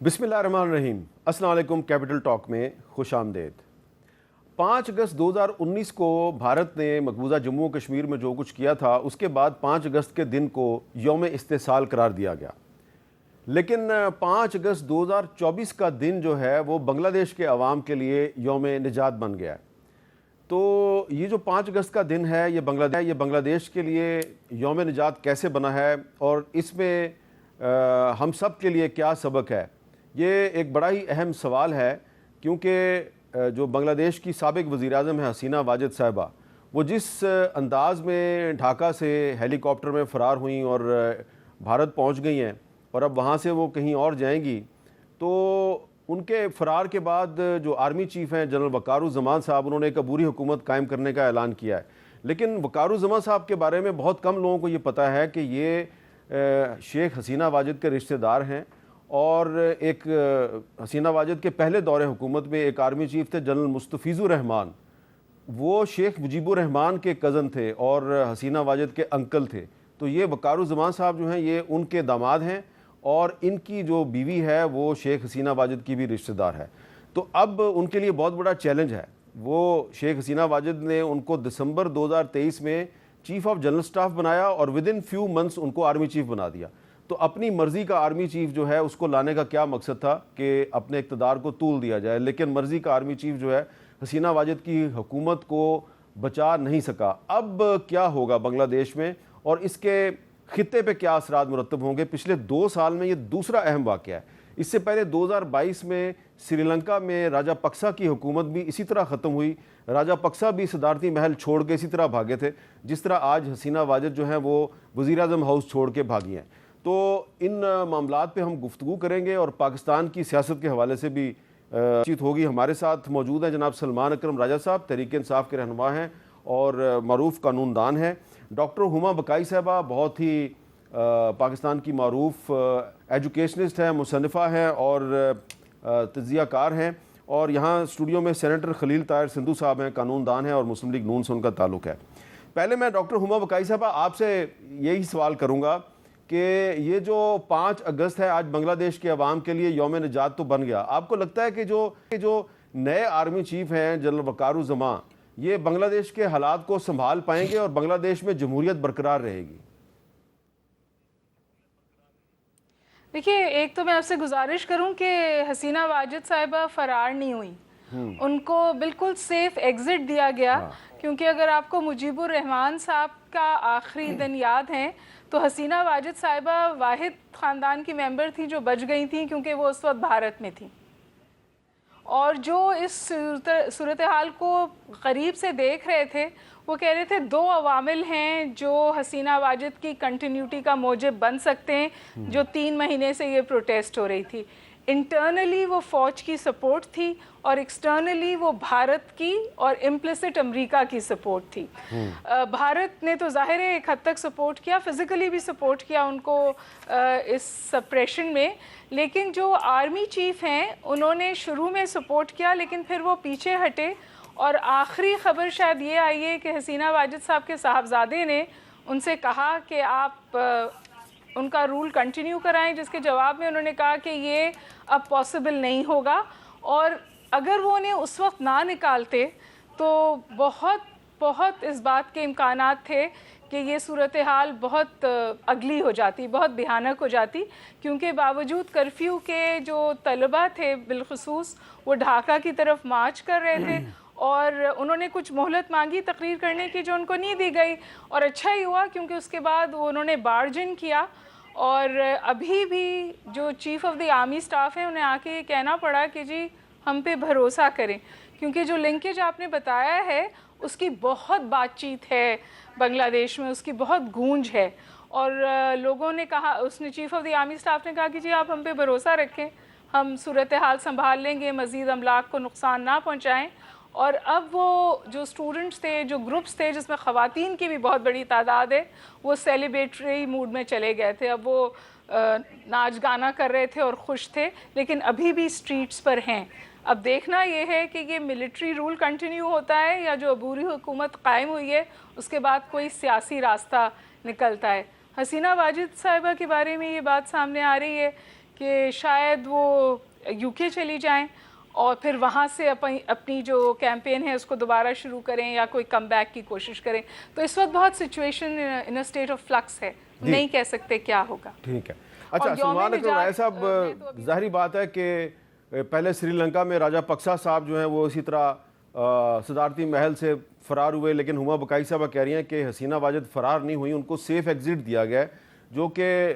بسم اللہ الرحمن الرحیم۔ السلام علیکم۔ کیپٹل ٹاک میں خوش آمدید۔ 5 اگست 2019 کو بھارت نے مقبوضہ جموں و کشمیر میں جو کچھ کیا تھا اس کے بعد 5 اگست کے دن کو یوم استحصال قرار دیا گیا، لیکن 5 اگست 2024 کا دن جو ہے وہ بنگلہ دیش کے عوام کے لیے یوم نجات بن گیا ہے۔ تو یہ جو 5 اگست کا دن ہے یہ بنگلہ دیش کے لیے یوم نجات کیسے بنا ہے اور اس میں ہم سب کے لیے کیا سبق ہے، یہ ایک بڑا ہی اہم سوال ہے، کیونکہ جو بنگلہ دیش کی سابق وزیر اعظم ہے حسینہ واجد صاحبہ، وہ جس انداز میں ڈھاکہ سے ہیلی کاپٹر میں فرار ہوئیں اور بھارت پہنچ گئی ہیں اور اب وہاں سے وہ کہیں اور جائیں گی، تو ان کے فرار کے بعد جو آرمی چیف ہیں جنرل وقارالزمان صاحب، انہوں نے ایک عبوری حکومت قائم کرنے کا اعلان کیا ہے۔ لیکن وقارالزمان صاحب کے بارے میں بہت کم لوگوں کو یہ پتہ ہے کہ یہ شیخ حسینہ واجد کے رشتہ دار ہیں، اور ایک حسینہ واجد کے پہلے دور حکومت میں ایک آرمی چیف تھے جنرل مستفیض الرحمان، وہ شیخ مجیب الرحمان کے کزن تھے اور حسینہ واجد کے انکل تھے۔ تو یہ وقارالزمان صاحب جو ہیں یہ ان کے داماد ہیں، اور ان کی جو بیوی ہے وہ شیخ حسینہ واجد کی بھی رشتہ دار ہے۔ تو اب ان کے لیے بہت بڑا چیلنج ہے۔ وہ شیخ حسینہ واجد نے ان کو دسمبر 2023 میں چیف آف جنرل سٹاف بنایا اور ودن فیو منتھس ان کو آرمی چیف بنا دیا۔ تو اپنی مرضی کا آرمی چیف جو ہے اس کو لانے کا کیا مقصد تھا کہ اپنے اقتدار کو طول دیا جائے، لیکن مرضی کا آرمی چیف جو ہے حسینہ واجد کی حکومت کو بچا نہیں سکا۔ اب کیا ہوگا بنگلہ دیش میں اور اس کے خطے پہ کیا اثرات مرتب ہوں گے؟ پچھلے 2 سال میں یہ دوسرا اہم واقعہ ہے۔ اس سے پہلے 2022 میں سری لنکا میں راجہ پکسا کی حکومت بھی اسی طرح ختم ہوئی۔ راجہ پکسا بھی صدارتی محل چھوڑ کے اسی طرح بھاگے تھے جس طرح آج حسینہ واجد جو ہیں وہ وزیر اعظم ہاؤس چھوڑ کے بھاگی ہیں۔ تو ان معاملات پہ ہم گفتگو کریں گے اور پاکستان کی سیاست کے حوالے سے بھی چیت ہوگی۔ ہمارے ساتھ موجود ہیں جناب سلمان اکرم راجہ صاحب، تحریک انصاف کے رہنما ہیں اور معروف قانون دان ہیں۔ ڈاکٹر ہما بقائی صاحبہ بہت ہی پاکستان کی معروف ایجوکیشنسٹ ہیں، مصنفہ ہیں اور تجزیہ کار ہیں، اور یہاں اسٹوڈیو میں سینیٹر خلیل طاہر سندھو صاحب ہیں، قانون دان ہیں اور مسلم لیگ نون سے ان کا تعلق ہے۔ پہلے میں ڈاکٹر ہما بقائی صاحبہ آپ سے یہی سوال کروں گا کہ یہ جو 5 اگست ہے آج بنگلہ دیش کے عوام کے لیے یوم نجات تو بن گیا، آپ کو لگتا ہے کہ جو نئے آرمی چیف ہیں جنرل وقارالزمان، یہ بنگلہ دیش کے حالات کو سنبھال پائیں گے اور بنگلہ دیش میں جمہوریت برقرار رہے گی؟ دیکھیے، ایک تو میں آپ سے گزارش کروں کہ حسینہ واجد صاحبہ فرار نہیں ہوئی، ان کو بالکل سیف ایگزٹ دیا گیا، کیونکہ اگر آپ کو مجیب الرحمان صاحب کا آخری دن یاد ہے تو حسینہ واجد صاحبہ واحد خاندان کی ممبر تھی جو بچ گئی تھیں، کیونکہ وہ اس وقت بھارت میں تھیں، اور جو اس صورتحال کو قریب سے دیکھ رہے تھے وہ کہہ رہے تھے 2 عوامل ہیں جو حسینہ واجد کی کنٹینیوٹی کا موجب بن سکتے ہیں، جو 3 مہینے سے یہ پروٹیسٹ ہو رہی تھی۔ انٹرنلی وہ فوج کی سپورٹ تھی اور ایکسٹرنلی وہ بھارت کی اور امپلیسٹ امریکہ کی سپورٹ تھی۔ بھارت نے تو ظاہر ہے ایک حد تک سپورٹ کیا، فزیکلی بھی سپورٹ کیا ان کو اس سپریشن میں، لیکن جو آرمی چیف ہیں انہوں نے شروع میں سپورٹ کیا لیکن پھر وہ پیچھے ہٹے، اور آخری خبر شاید یہ آئی ہے کہ حسینہ واجد صاحب کے صاحبزادے نے ان سے کہا کہ آپ ان کا رول کنٹینیو کرائیں، جس کے جواب میں انہوں نے کہا کہ یہ اب پاسبل نہیں ہوگا، اور اگر وہ انہیں اس وقت نہ نکالتے تو بہت اس بات کے امکانات تھے کہ یہ صورتحال بہت اگلی ہو جاتی، بہت بھیانک ہو جاتی، کیونکہ باوجود کرفیو کے جو طلبہ تھے بالخصوص وہ ڈھاکہ کی طرف مارچ کر رہے تھے، اور انہوں نے کچھ مہلت مانگی تقریر کرنے کی جو ان کو نہیں دی گئی، اور اچھا ہی ہوا کیونکہ اس کے بعد انہوں نے بارج ان کیا، اور ابھی بھی جو chief of the army staff ہیں انہیں آ کے یہ کہنا پڑا کہ جی ہم پہ بھروسہ کریں، کیونکہ جو لنکیج آپ نے بتایا ہے اس کی بہت بات چیت ہے بنگلہ دیش میں، اس کی بہت گونج ہے، اور لوگوں نے کہا، اس نے chief of the army staff نے کہا کہ جی آپ ہم پہ بھروسہ رکھیں، ہم صورتحال سنبھال لیں گے، مزید املاک کو نقصان نہ پہنچائیں۔ اور اب وہ جو اسٹوڈنٹس تھے، جو گروپس تھے جس میں خواتین کی بھی بہت بڑی تعداد ہے، وہ سیلیبریٹری موڈ میں چلے گئے تھے، اب وہ ناچ گانا کر رہے تھے اور خوش تھے، لیکن ابھی بھی اسٹریٹس پر ہیں۔ اب دیکھنا یہ ہے کہ یہ ملٹری رول کنٹینیو ہوتا ہے یا جو عبوری حکومت قائم ہوئی ہے اس کے بعد کوئی سیاسی راستہ نکلتا ہے۔ حسینہ واجد صاحبہ کے بارے میں یہ بات سامنے آ رہی ہے کہ شاید وہ UK چلی جائیں اور پھر وہاں سے اپنی جو کیمپین ہے اس کو دوبارہ شروع کریں یا کوئی کم بیک کی کوشش کریں. تو اس وقت بہت situation in state of flux ہے, نہیں کہہ سکتے کیا ہوگا. ٹھیک ہے. اچھا سلمان اکرم رائے صاحب, ظاہری بات ہے کہ پہلے سری لنکا میں راجہ پکسا صاحب جو ہیں وہ اسی طرح صدارتی محل سے فرار ہوئے, لیکن ہما بقائی صاحبہ کہہ رہی ہیں کہ حسینہ واجد فرار نہیں ہوئی, ان کو سیف ایگزٹ دیا گیا ہے, جو کہ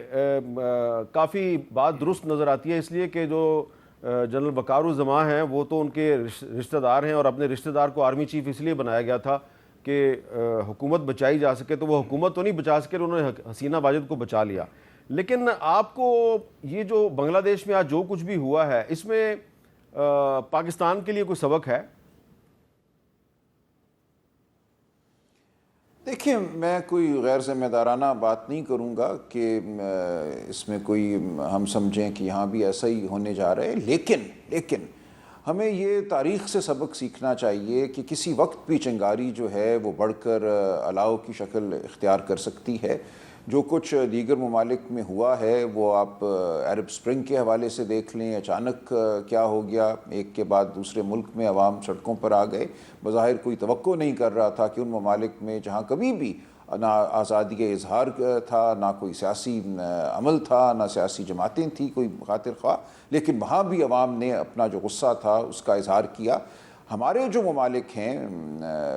کافی بات درست نظر آتی ہے, اس لیے کہ جو جنرل وقار الزماں ہیں وہ تو ان کے رشتہ دار ہیں, اور اپنے رشتہ دار کو آرمی چیف اس لیے بنایا گیا تھا کہ حکومت بچائی جا سکے, تو وہ حکومت تو نہیں بچا سکے, انہوں نے حسینہ واجد کو بچا لیا. لیکن آپ کو یہ جو بنگلہ دیش میں آج جو کچھ بھی ہوا ہے, اس میں پاکستان کے لیے کوئی سبق ہے؟ دیکھیں, میں کوئی غیر ذمہ دارانہ بات نہیں کروں گا کہ اس میں کوئی ہم سمجھیں کہ یہاں بھی ایسا ہی ہونے جا رہا ہے, لیکن ہمیں یہ تاریخ سے سبق سیکھنا چاہیے کہ کسی وقت بھی چنگاری جو ہے وہ بڑھ کر الاؤ کی شکل اختیار کر سکتی ہے. جو کچھ دیگر ممالک میں ہوا ہے وہ آپ عرب سپرنگ کے حوالے سے دیکھ لیں, اچانک کیا ہو گیا, ایک کے بعد دوسرے ملک میں عوام سڑکوں پر آ گئے. بظاہر کوئی توقع نہیں کر رہا تھا کہ ان ممالک میں جہاں کبھی بھی نہ آزادی اظہار تھا, نہ کوئی سیاسی عمل تھا, نہ سیاسی جماعتیں تھیں کوئی خاطر خواہ, لیکن وہاں بھی عوام نے اپنا جو غصہ تھا اس کا اظہار کیا. ہمارے جو ممالک ہیں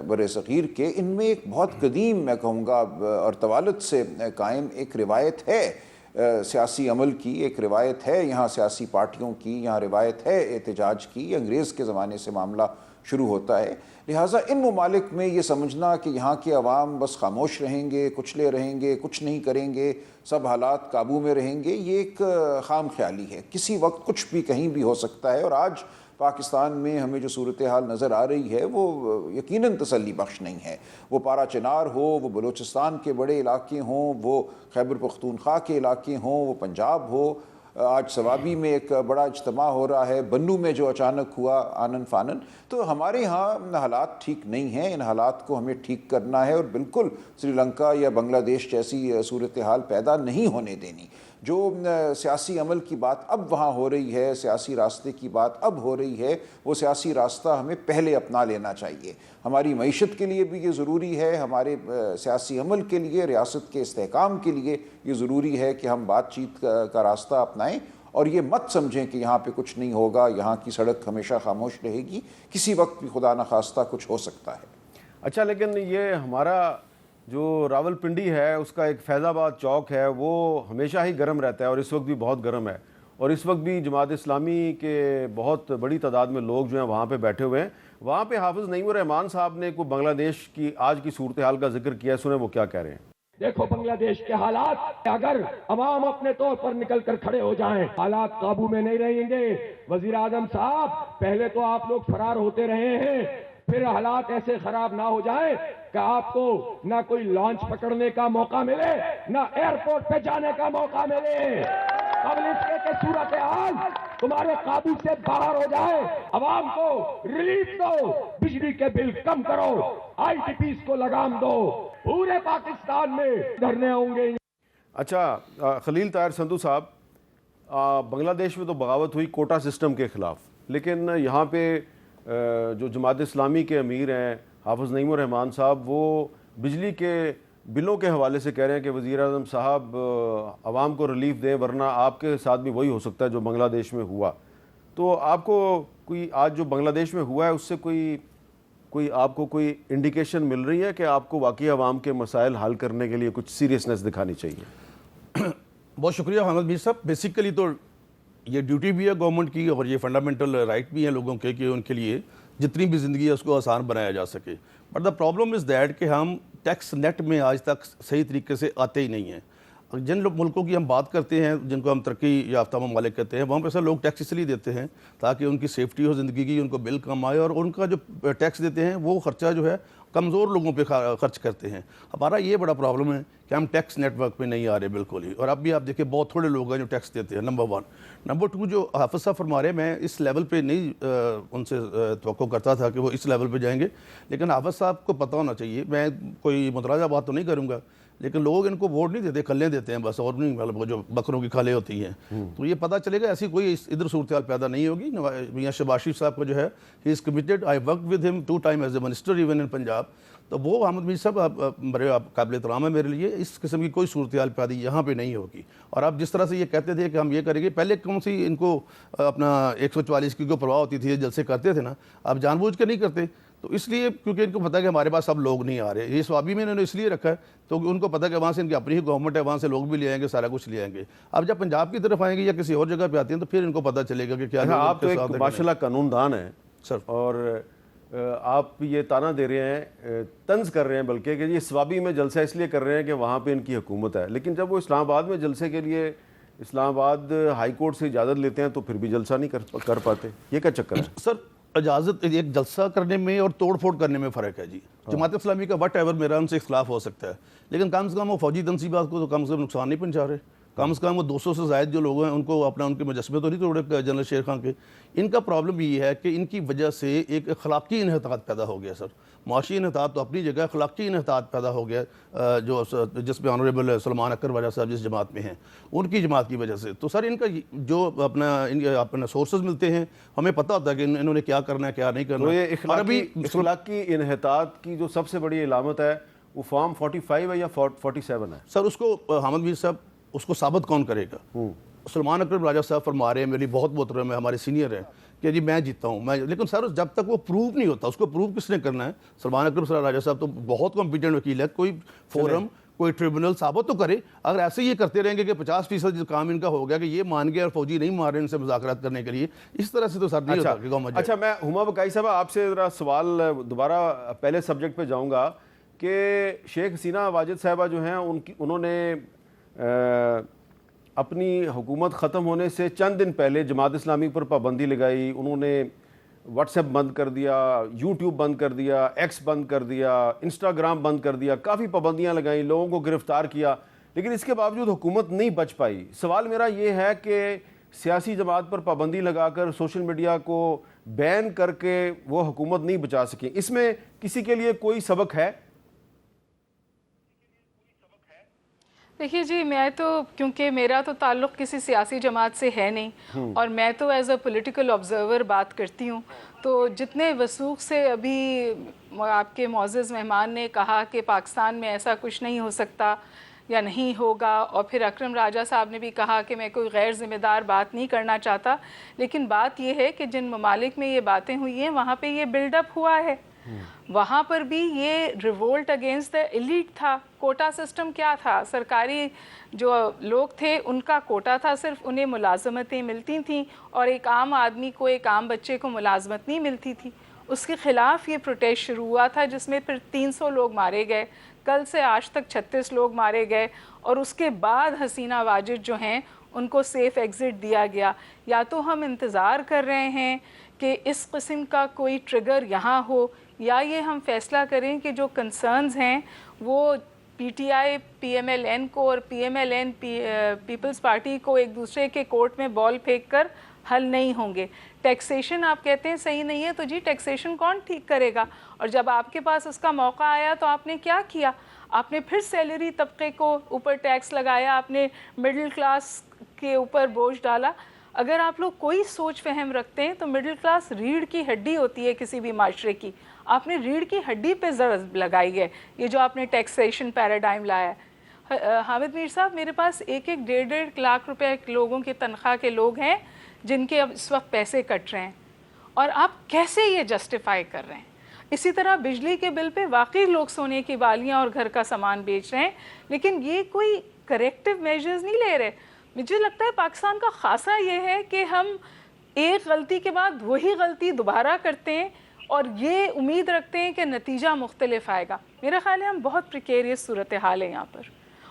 بر صغیر کے, ان میں ایک بہت قدیم میں کہوں گا اور طوالت سے قائم ایک روایت ہے سیاسی عمل کی, ایک روایت ہے یہاں سیاسی پارٹیوں کی, یہاں روایت ہے احتجاج کی. انگریز کے زمانے سے معاملہ شروع ہوتا ہے. لہٰذا ان ممالک میں یہ سمجھنا کہ یہاں کے عوام بس خاموش رہیں گے, کچلے رہیں گے, کچھ نہیں کریں گے, سب حالات قابو میں رہیں گے, یہ ایک خام خیالی ہے. کسی وقت کچھ بھی کہیں بھی ہو سکتا ہے, اور آج پاکستان میں ہمیں جو صورتحال نظر آ رہی ہے وہ یقیناً تسلی بخش نہیں ہے. وہ پارا چنار ہو, وہ بلوچستان کے بڑے علاقے ہوں, وہ خیبر پختونخوا کے علاقے ہوں, وہ پنجاب ہو, آج سوابی میں ایک بڑا اجتماع ہو رہا ہے, بنو میں جو اچانک ہوا آنن فانن. تو ہمارے ہاں حالات ٹھیک نہیں ہیں, ان حالات کو ہمیں ٹھیک کرنا ہے اور بالکل سری لنکا یا بنگلہ دیش جیسی صورتحال پیدا نہیں ہونے دینی. جو سیاسی عمل کی بات اب وہاں ہو رہی ہے, سیاسی راستے کی بات اب ہو رہی ہے, وہ سیاسی راستہ ہمیں پہلے اپنا لینا چاہیے. ہماری معیشت کے لیے بھی یہ ضروری ہے, ہمارے سیاسی عمل کے لیے, ریاست کے استحکام کے لیے یہ ضروری ہے کہ ہم بات چیت کا راستہ اپنائیں, اور یہ مت سمجھیں کہ یہاں پہ کچھ نہیں ہوگا, یہاں کی سڑک ہمیشہ خاموش رہے گی. کسی وقت بھی خدا نخواستہ کچھ ہو سکتا ہے. اچھا, لیکن یہ ہمارا جو راول پنڈی ہے اس کا ایک فیض آباد چوک ہے وہ ہمیشہ ہی گرم رہتا ہے, اور اس وقت بھی بہت گرم ہے, اور اس وقت بھی جماعت اسلامی کے بہت بڑی تعداد میں لوگ جو ہیں وہاں پہ بیٹھے ہوئے ہیں. وہاں پہ حافظ نعیم الرحمان صاحب نے کوئی بنگلہ دیش کی آج کی صورتحال کا ذکر کیا ہے, سنیں وہ کیا کہہ رہے ہیں. دیکھو بنگلہ دیش کے حالات, اگر عوام اپنے طور پر نکل کر کھڑے ہو جائیں حالات قابو میں نہیں رہیں گے. وزیر اعظم صاحب, پہلے تو آپ لوگ فرار ہوتے رہے ہیں, پھر حالات ایسے خراب نہ ہو جائیں کہ آپ کو نہ کوئی لانچ پکڑنے کا موقع ملے, نہ ایئرپورٹ پہ جانے کا موقع ملے. قبل اس کے کہ صورتحال تمہارے قابو سے باہر ہو جائے, عوام کو ریلیف دو, بجلی کے بل کم کرو, آئی ٹی پیز کو لگام دو, پورے پاکستان میں دھرنے ہوں گے. اچھا, خلیل طاہر سندھو صاحب, بنگلہ دیش میں تو بغاوت ہوئی کوٹا سسٹم کے خلاف, لیکن یہاں پہ جو جماعت اسلامی کے امیر ہیں حافظ نعیم الرحمان صاحب, وہ بجلی کے بلوں کے حوالے سے کہہ رہے ہیں کہ وزیر اعظم صاحب عوام کو ریلیف دیں, ورنہ آپ کے ساتھ بھی وہی ہو سکتا ہے جو بنگلہ دیش میں ہوا. تو آپ کو کوئی آج جو بنگلہ دیش میں ہوا ہے اس سے کوئی آپ کو کوئی انڈیکیشن مل رہی ہے کہ آپ کو واقعی عوام کے مسائل حل کرنے کے لیے کچھ سیریسنس دکھانی چاہیے؟ بہت شکریہ حامد میر صاحب. بیسیکلی تو یہ ڈیوٹی بھی ہے گورنمنٹ کی, اور یہ فنڈامنٹل رائٹ بھی ہیں لوگوں کے کہ ان کے لیے جتنی بھی زندگی ہے اس کو آسان بنایا جا سکے. But the problem is that کہ ہم ٹیکس نیٹ میں آج تک صحیح طریقے سے آتے ہی نہیں ہیں. جن ملکوں کی ہم بات کرتے ہیں جن کو ہم ترقی یافتہ ممالک کہتے ہیں, وہاں پہ لوگ ٹیکس اس لیے دیتے ہیں تاکہ ان کی سیفٹی ہو زندگی کی, ان کو بل کم آئے, اور ان کا جو ٹیکس دیتے ہیں وہ خرچہ جو ہے کمزور لوگوں پہ خرچ کرتے ہیں. ہمارا یہ بڑا پرابلم ہے کہ ہم ٹیکس نیٹ ورک پہ نہیں آ رہے بالکل ہی, اور اب بھی آپ دیکھیں بہت تھوڑے لوگ ہیں جو ٹیکس دیتے ہیں. نمبر 1. نمبر 2, جو حافظ صاحب فرما رہے ہیں, میں اس لیول پہ نہیں ان سے توقع کرتا تھا کہ وہ اس لیول پہ جائیں گے, لیکن حافظ صاحب کو پتہ ہونا چاہیے, میں کوئی متراجہ بات تو نہیں کروں گا, لیکن لوگ ان کو ووٹ نہیں دیتے, کھلیں دیتے ہیں بس, اور نہیں, مطلب وہ جو بکروں کی کھالیں ہوتی ہیں. تو یہ پتہ چلے گا ایسی کوئی ادھر صورتحال پیدا نہیں ہوگی. میاں شہباز شریف صاحب کو جو ہے, he is committed, I work with him 2 times as a minister even in Punjab. تو وہ احمد میر صاحب بڑے قابل احترام ہے میرے لیے. اس قسم کی کوئی صورتحال پیدا یہاں پہ نہیں ہوگی. اور آپ جس طرح سے یہ کہتے تھے کہ ہم یہ کریں گے, پہلے کون سی ان کو اپنا 144 کی کو پرواہ ہوتی تھی, جلسے کرتے تھے نا, اب جان بوجھ کے نہیں کرتے. تو اس لیے کیونکہ ان کو پتہ ہے کہ ہمارے پاس اب لوگ نہیں آ رہے. یہ سوابی میں انہوں نے اس لیے رکھا ہے تو ان کو پتہ ہے کہ وہاں سے ان کی اپنی ہی گورنمنٹ ہے, وہاں سے لوگ بھی لے آئیں گے, سارا کچھ لے آئیں گے. اب جب پنجاب کی طرف آئیں گے یا کسی اور جگہ پہ آتے ہیں تو پھر ان کو پتہ چلے گا کہ کیا. آپ تو ایک ماشاء اللہ قانون دان ہیں سر, اور آپ یہ تانا دے رہے ہیں, طنز کر رہے ہیں بلکہ, کہ یہ سوابی میں جلسہ اس لیے کر رہے ہیں کہ وہاں پہ ان کی حکومت ہے. لیکن جب وہ اسلام آباد میں جلسے کے لیے اسلام آباد ہائی کورٹ سے اجازت لیتے ہیں تو پھر بھی جلسہ نہیں کر پاتے. یہ کیا چکر ہے سر؟ اجازت ایک جلسہ کرنے میں اور توڑ پھوڑ کرنے میں فرق ہے جی. جماعت اسلامی کا وٹ ایور میرا ان سے اختلاف ہو سکتا ہے, لیکن کم سے کم وہ فوجی تنصیبات کو تو کم سے کم نقصان نہیں پہنچا رہے. کم سے کم وہ 200 سے زائد جو لوگ ہیں ان کو اپنا, ان کے مجسمے تو نہیں توڑے جنرل شیر خان کے. ان کا پرابلم یہ ہے کہ ان کی وجہ سے ایک اخلاقی انحطاط پیدا ہو گیا سر. معاشی انحطاط تو اپنی جگہ, اخلاقی انحطاط پیدا ہو گیا جو جس میں آنریبل سلمان اکر واجہ صاحب جس جماعت میں ہیں, ان کی جماعت کی وجہ سے. تو سر ان کا جو اپنا سورسز ملتے ہیں, ہمیں پتہ ہوتا ہے کہ انہوں نے کیا کرنا ہے کیا نہیں کرنا. تو یہ اخلاقی انحطاط کی جو سب سے بڑی علامت ہے وہ فارم 45 ہے یا 47 ہے سر؟ اس کو حامد میر صاحب اس کو ثابت کون کرے گا؟ سلمان اکرم راجہ صاحب فرما رہے ہیں, میری بہت محترم ہے, ہمارے سینئر ہیں, کہ جی میں جیتا ہوں میں. لیکن سر جب تک وہ پروو نہیں ہوتا, اس کو پروو کس نے کرنا ہے؟ سلمان اکرم راجہ صاحب تو بہت کمپیٹنٹ وکیل ہے. کوئی فورم, کوئی ٹریبونل ثابت تو کرے. اگر ایسے یہ کرتے رہیں گے کہ 50% کام ان کا ہو گیا کہ یہ مان گیا اور فوجی نہیں مار رہے ان سے مذاکرات کرنے کے لیے, اس طرح سے تو سر نہیں ہوتا کہ گورنمنٹ. اچھا, میں ہما بقائی صاحب آپ سے ذرا سوال دوبارہ پہلے سبجیکٹ پہ جاؤں گا کہ شیخ حسینہ واجد صاحبہ جو ہیں انہوں نے اپنی حکومت ختم ہونے سے چند دن پہلے جماعت اسلامی پر پابندی لگائی. انہوں نے واٹس ایپ بند کر دیا, یوٹیوب بند کر دیا, ایکس بند کر دیا, انسٹاگرام بند کر دیا, کافی پابندیاں لگائیں, لوگوں کو گرفتار کیا. لیکن اس کے باوجود حکومت نہیں بچ پائی. سوال میرا یہ ہے کہ سیاسی جماعت پر پابندی لگا کر سوشل میڈیا کو بین کر کے وہ حکومت نہیں بچا سکیں, اس میں کسی کے لیے کوئی سبق ہے؟ دیکھیے جی, میں تو کیونکہ میرا تو تعلق کسی سیاسی جماعت سے ہے نہیں, اور میں تو ایز اے پولیٹیکل آبزرور بات کرتی ہوں. تو جتنے وثوق سے ابھی آپ کے معزز مہمان نے کہا کہ پاکستان میں ایسا کچھ نہیں ہو سکتا یا نہیں ہوگا, اور پھر اکرم راجہ صاحب نے بھی کہا کہ میں کوئی غیر ذمہ دار بات نہیں کرنا چاہتا, لیکن بات یہ ہے کہ جن ممالک میں یہ باتیں ہوئی ہیں وہاں پہ یہ بلڈ اپ ہوا ہے. وہاں پر بھی یہ ریوولٹ اگینسٹ دا ایلیٹ تھا. کوٹا سسٹم کیا تھا؟ سرکاری جو لوگ تھے ان کا کوٹا تھا, صرف انہیں ملازمتیں ملتی تھیں اور ایک عام آدمی کو, ایک عام بچے کو ملازمت نہیں ملتی تھی. اس کے خلاف یہ پروٹیسٹ شروع ہوا تھا جس میں پھر 300 لوگ مارے گئے, کل سے آج تک 36 لوگ مارے گئے, اور اس کے بعد حسینہ واجد جو ہیں ان کو سیف ایگزٹ دیا گیا. یا تو ہم انتظار کر رہے ہیں کہ اس قسم کا کوئی ٹریگر یہاں ہو, یا یہ ہم فیصلہ کریں کہ جو کنسرنز ہیں وہ P T I P M L N کو اور P M L N Peoples Party کو ایک دوسرے کے کورٹ میں بال پھینک کر حل نہیں ہوں گے. ٹیکسیشن آپ کہتے ہیں صحیح نہیں ہے, تو جی ٹیکسیشن کون ٹھیک کرے گا؟ اور جب آپ کے پاس اس کا موقع آیا تو آپ نے کیا کیا؟ آپ نے پھر سیلری طبقے کو اوپر ٹیکس لگایا, آپ نے مڈل کلاس کے اوپر بوجھ ڈالا. اگر آپ لوگ کوئی سوچ فہم رکھتے ہیں تو مڈل کلاس ریڑھ کی ہڈی ہوتی ہے کسی بھی معاشرے کی. آپ نے ریڑھ کی ہڈی پہ ضرب لگائی ہے یہ جو آپ نے ٹیکسیشن پیراڈائم لایا ہے. حامد میر صاحب, میرے پاس 1.5 لاکھ روپے لوگوں کی تنخواہ کے لوگ ہیں جن کے اب اس وقت پیسے کٹ رہے ہیں, اور آپ کیسے یہ جسٹیفائی کر رہے ہیں؟ اسی طرح بجلی کے بل پہ واقعی لوگ سونے کی بالیاں اور گھر کا سامان بیچ رہے ہیں, لیکن یہ کوئی کریکٹیو میجرز نہیں لے رہے. مجھے لگتا ہے پاکستان کا خاصا یہ ہے کہ ہم ایک غلطی کے بعد وہی غلطی دوبارہ کرتے ہیں اور یہ امید رکھتے ہیں کہ نتیجہ مختلف آئے گا. میرا خیال ہے ہم بہت پریکیریس صورتحال ہے یہاں پر,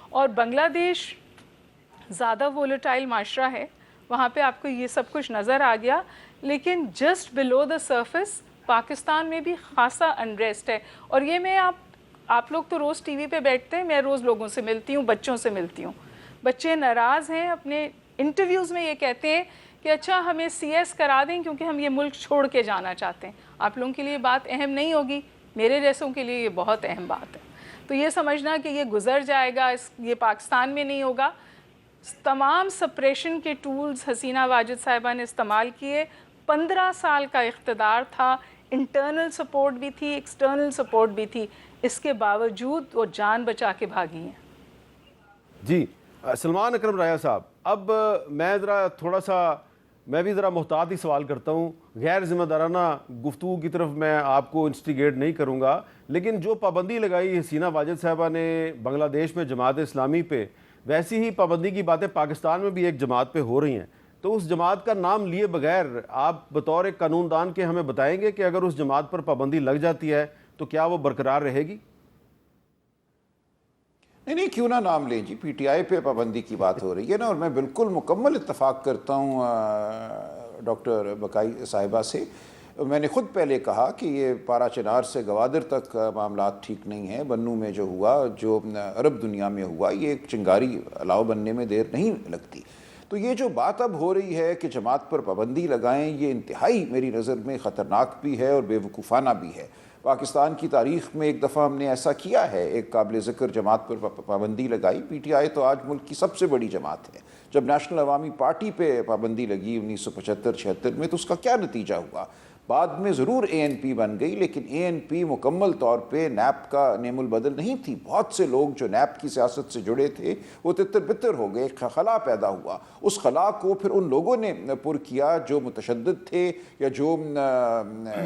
اور بنگلہ دیش زیادہ وولٹائل معاشرہ ہے, وہاں پہ آپ کو یہ سب کچھ نظر آ گیا, لیکن just below the surface Pakistan میں بھی خاصا انریسٹ ہے. اور یہ میں آپ لوگ تو روز ٹی وی پہ بیٹھتے ہیں, میں روز لوگوں سے ملتی ہوں, بچوں سے ملتی ہوں. بچے ناراض ہیں, اپنے انٹرویوز میں یہ کہتے ہیں کہ اچھا ہمیں سی ایس کرا دیں کیونکہ ہم یہ ملک چھوڑ کے جانا چاہتے ہیں. آپ لوگوں کے لیے بات اہم نہیں ہوگی, میرے جیسوں کے لیے یہ بہت اہم بات ہے. تو یہ سمجھنا کہ یہ گزر جائے گا، یہ پاکستان میں نہیں ہوگا. تمام سپریشن کے ٹولز حسینہ واجد صاحبہ نے استعمال کیے. 15 سال کا اقتدار تھا، انٹرنل سپورٹ بھی تھی، ایکسٹرنل سپورٹ بھی تھی، اس کے باوجود وہ جان بچا کے بھاگی ہیں. جی سلمان اکرم راجہ صاحب، اب میں بھی ذرا محتاط ہی سوال کرتا ہوں. غیر ذمہ دارانہ گفتگو کی طرف میں آپ کو انسٹیگیٹ نہیں کروں گا، لیکن جو پابندی لگائی حسینہ واجد صاحبہ نے بنگلہ دیش میں جماعت اسلامی پہ، ویسی ہی پابندی کی باتیں پاکستان میں بھی ایک جماعت پہ ہو رہی ہیں. تو اس جماعت کا نام لیے بغیر آپ بطور ایک قانون دان کے ہمیں بتائیں گے کہ اگر اس جماعت پر پابندی لگ جاتی ہے تو کیا وہ برقرار رہے گی؟ نہیں کیوں نہ نام لیں جی. پی ٹی آئی پہ پابندی کی بات ہو رہی ہے نا، اور میں بالکل مکمل اتفاق کرتا ہوں ڈاکٹر بقائی صاحبہ سے. میں نے خود پہلے کہا کہ یہ پارا چنار سے گوادر تک معاملات ٹھیک نہیں ہیں. بنوں میں جو ہوا، جو عرب دنیا میں ہوا، یہ ایک چنگاری الاؤ بننے میں دیر نہیں لگتی. تو یہ جو بات اب ہو رہی ہے کہ جماعت پر پابندی لگائیں، یہ انتہائی میری نظر میں خطرناک بھی ہے اور بے وقوفانہ بھی ہے. پاکستان کی تاریخ میں ایک دفعہ ہم نے ایسا کیا ہے، ایک قابل ذکر جماعت پر پابندی لگائی. پی ٹی آئی تو آج ملک کی سب سے بڑی جماعت ہے. جب نیشنل عوامی پارٹی پہ پابندی لگی 1975-76 میں، تو اس کا کیا نتیجہ ہوا؟ بعد میں ضرور اے این پی بن گئی، لیکن اے این پی مکمل طور پہ نیب کا نعم البدل نہیں تھی. بہت سے لوگ جو نیب کی سیاست سے جڑے تھے وہ تتر بتر ہو گئے، ایک خلا پیدا ہوا. اس خلا کو پھر ان لوگوں نے پر کیا جو متشدد تھے یا جو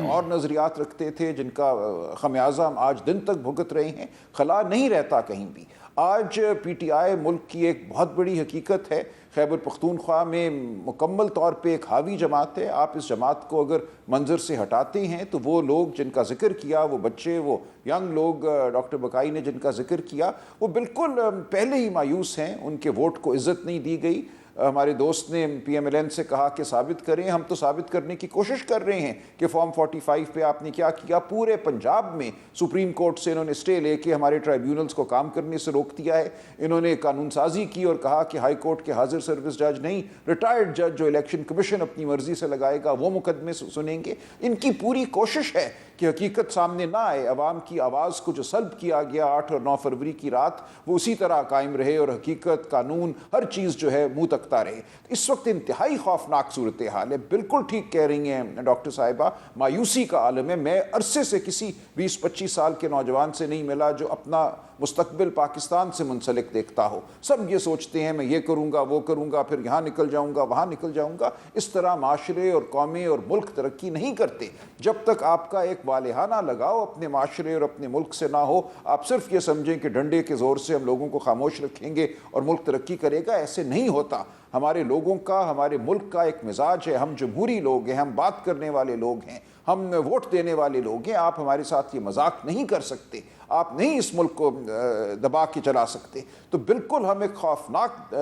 اور نظریات رکھتے تھے، جن کا خمیازہ ہم آج دن تک بھگت رہے ہیں. خلا نہیں رہتا کہیں بھی. آج پی ٹی آئی ملک کی ایک بہت بڑی حقیقت ہے. خیبر پختونخوا میں مکمل طور پہ ایک حاوی جماعت ہے. آپ اس جماعت کو اگر منظر سے ہٹاتے ہیں تو وہ لوگ جن کا ذکر کیا، وہ بچے، وہ ینگ لوگ ڈاکٹر بقائی نے جن کا ذکر کیا، وہ بالکل پہلے ہی مایوس ہیں. ان کے ووٹ کو عزت نہیں دی گئی. ہمارے دوست نے پی ایم ایل این سے کہا کہ ثابت کریں. ہم تو ثابت کرنے کی کوشش کر رہے ہیں کہ فارم 45 پہ آپ نے کیا کیا. پورے پنجاب میں سپریم کورٹ سے انہوں نے اسٹے لے کے ہمارے ٹرائیبیونلز کو کام کرنے سے روک دیا ہے. انہوں نے قانون سازی کی اور کہا کہ ہائی کورٹ کے حاضر سروس جج نہیں، ریٹائرڈ جج جو الیکشن کمیشن اپنی مرضی سے لگائے گا وہ مقدمے سنیں گے. ان کی پوری کوشش ہے کہ حقیقت سامنے نہ آئے. عوام کی آواز کو جو سلب کیا گیا 8 اور 9 فروری کی رات، وہ اسی طرح قائم رہے اور حقیقت، قانون، ہر چیز جو ہے منہ تکتا رہے. اس وقت انتہائی خوفناک صورتحال ہے. بالکل ٹھیک کہہ رہی ہیں ڈاکٹر صاحبہ، مایوسی کا عالم ہے. میں عرصے سے کسی 20-25 سال کے نوجوان سے نہیں ملا جو اپنا مستقبل پاکستان سے منسلک دیکھتا ہو. سب یہ سوچتے ہیں میں یہ کروں گا، وہ کروں گا، پھر یہاں نکل جاؤں گا، وہاں نکل جاؤں گا. اس طرح معاشرے اور قومیں اور ملک ترقی نہیں کرتے. جب تک آپ کا ایک والہانہ لگاؤ اپنے معاشرے اور اپنے ملک سے نہ ہو، آپ صرف یہ سمجھیں کہ ڈنڈے کے زور سے ہم لوگوں کو خاموش رکھیں گے اور ملک ترقی کرے گا. ایسے نہیں ہوتا. ہمارے لوگوں کا، ہمارے ملک کا ایک مزاج ہے. ہم جمہوری لوگ ہیں، ہم بات کرنے والے لوگ ہیں، ہم ووٹ دینے والے لوگ ہیں. آپ ہمارے ساتھ یہ مذاق نہیں کر سکتے. آپ نہیں اس ملک کو دبا کے چلا سکتے. تو بالکل ہم ایک خوفناک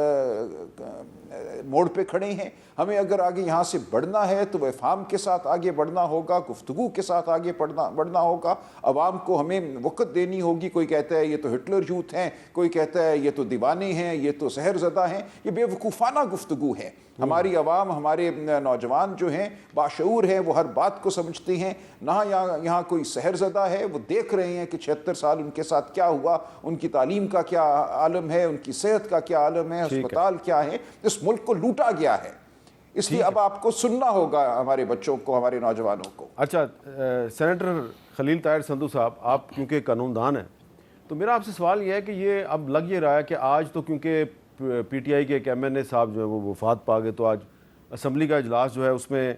موڑ پہ کھڑے ہیں. ہمیں اگر آگے یہاں سے بڑھنا ہے تو وہ افہام کے ساتھ آگے بڑھنا ہوگا، گفتگو کے ساتھ آگے بڑھنا ہوگا. عوام کو ہمیں وقت دینی ہوگی. کوئی کہتا ہے یہ تو ہٹلر یوتھ ہیں، کوئی کہتا ہے یہ تو دیوانے ہیں، یہ تو سحر زدہ ہیں. یہ بے وقوفانہ گفتگو ہے. ہماری عوام، ہمارے نوجوان جو ہیں باشعور ہیں، وہ ہر بات کو سمجھتے ہیں. نہ یہاں کوئی سحر زدہ ہے. وہ دیکھ رہے ہیں کہ 76 سال ان کے ساتھ کیا ہوا، ان کی تعلیم کا کیا عالم ہے، ان کی صحت کا کیا عالم ہے، ہسپتال کیا ہے. اس ملک کو لوٹا گیا ہے. اس لیے اب آپ کو سننا ہوگا ہمارے بچوں کو، ہمارے نوجوانوں کو. اچھا سینیٹر خلیل طاہر سندھو صاحب، آپ کیونکہ قانون دان ہیں تو میرا آپ سے سوال یہ ہے کہ یہ اب لگ یہ رہا ہے کہ آج تو کیونکہ پی ٹی آئی کے ایک ایم این اے صاحب جو ہے وہ وفات پا گئے، تو آج اسمبلی کا اجلاس جو ہے اس میں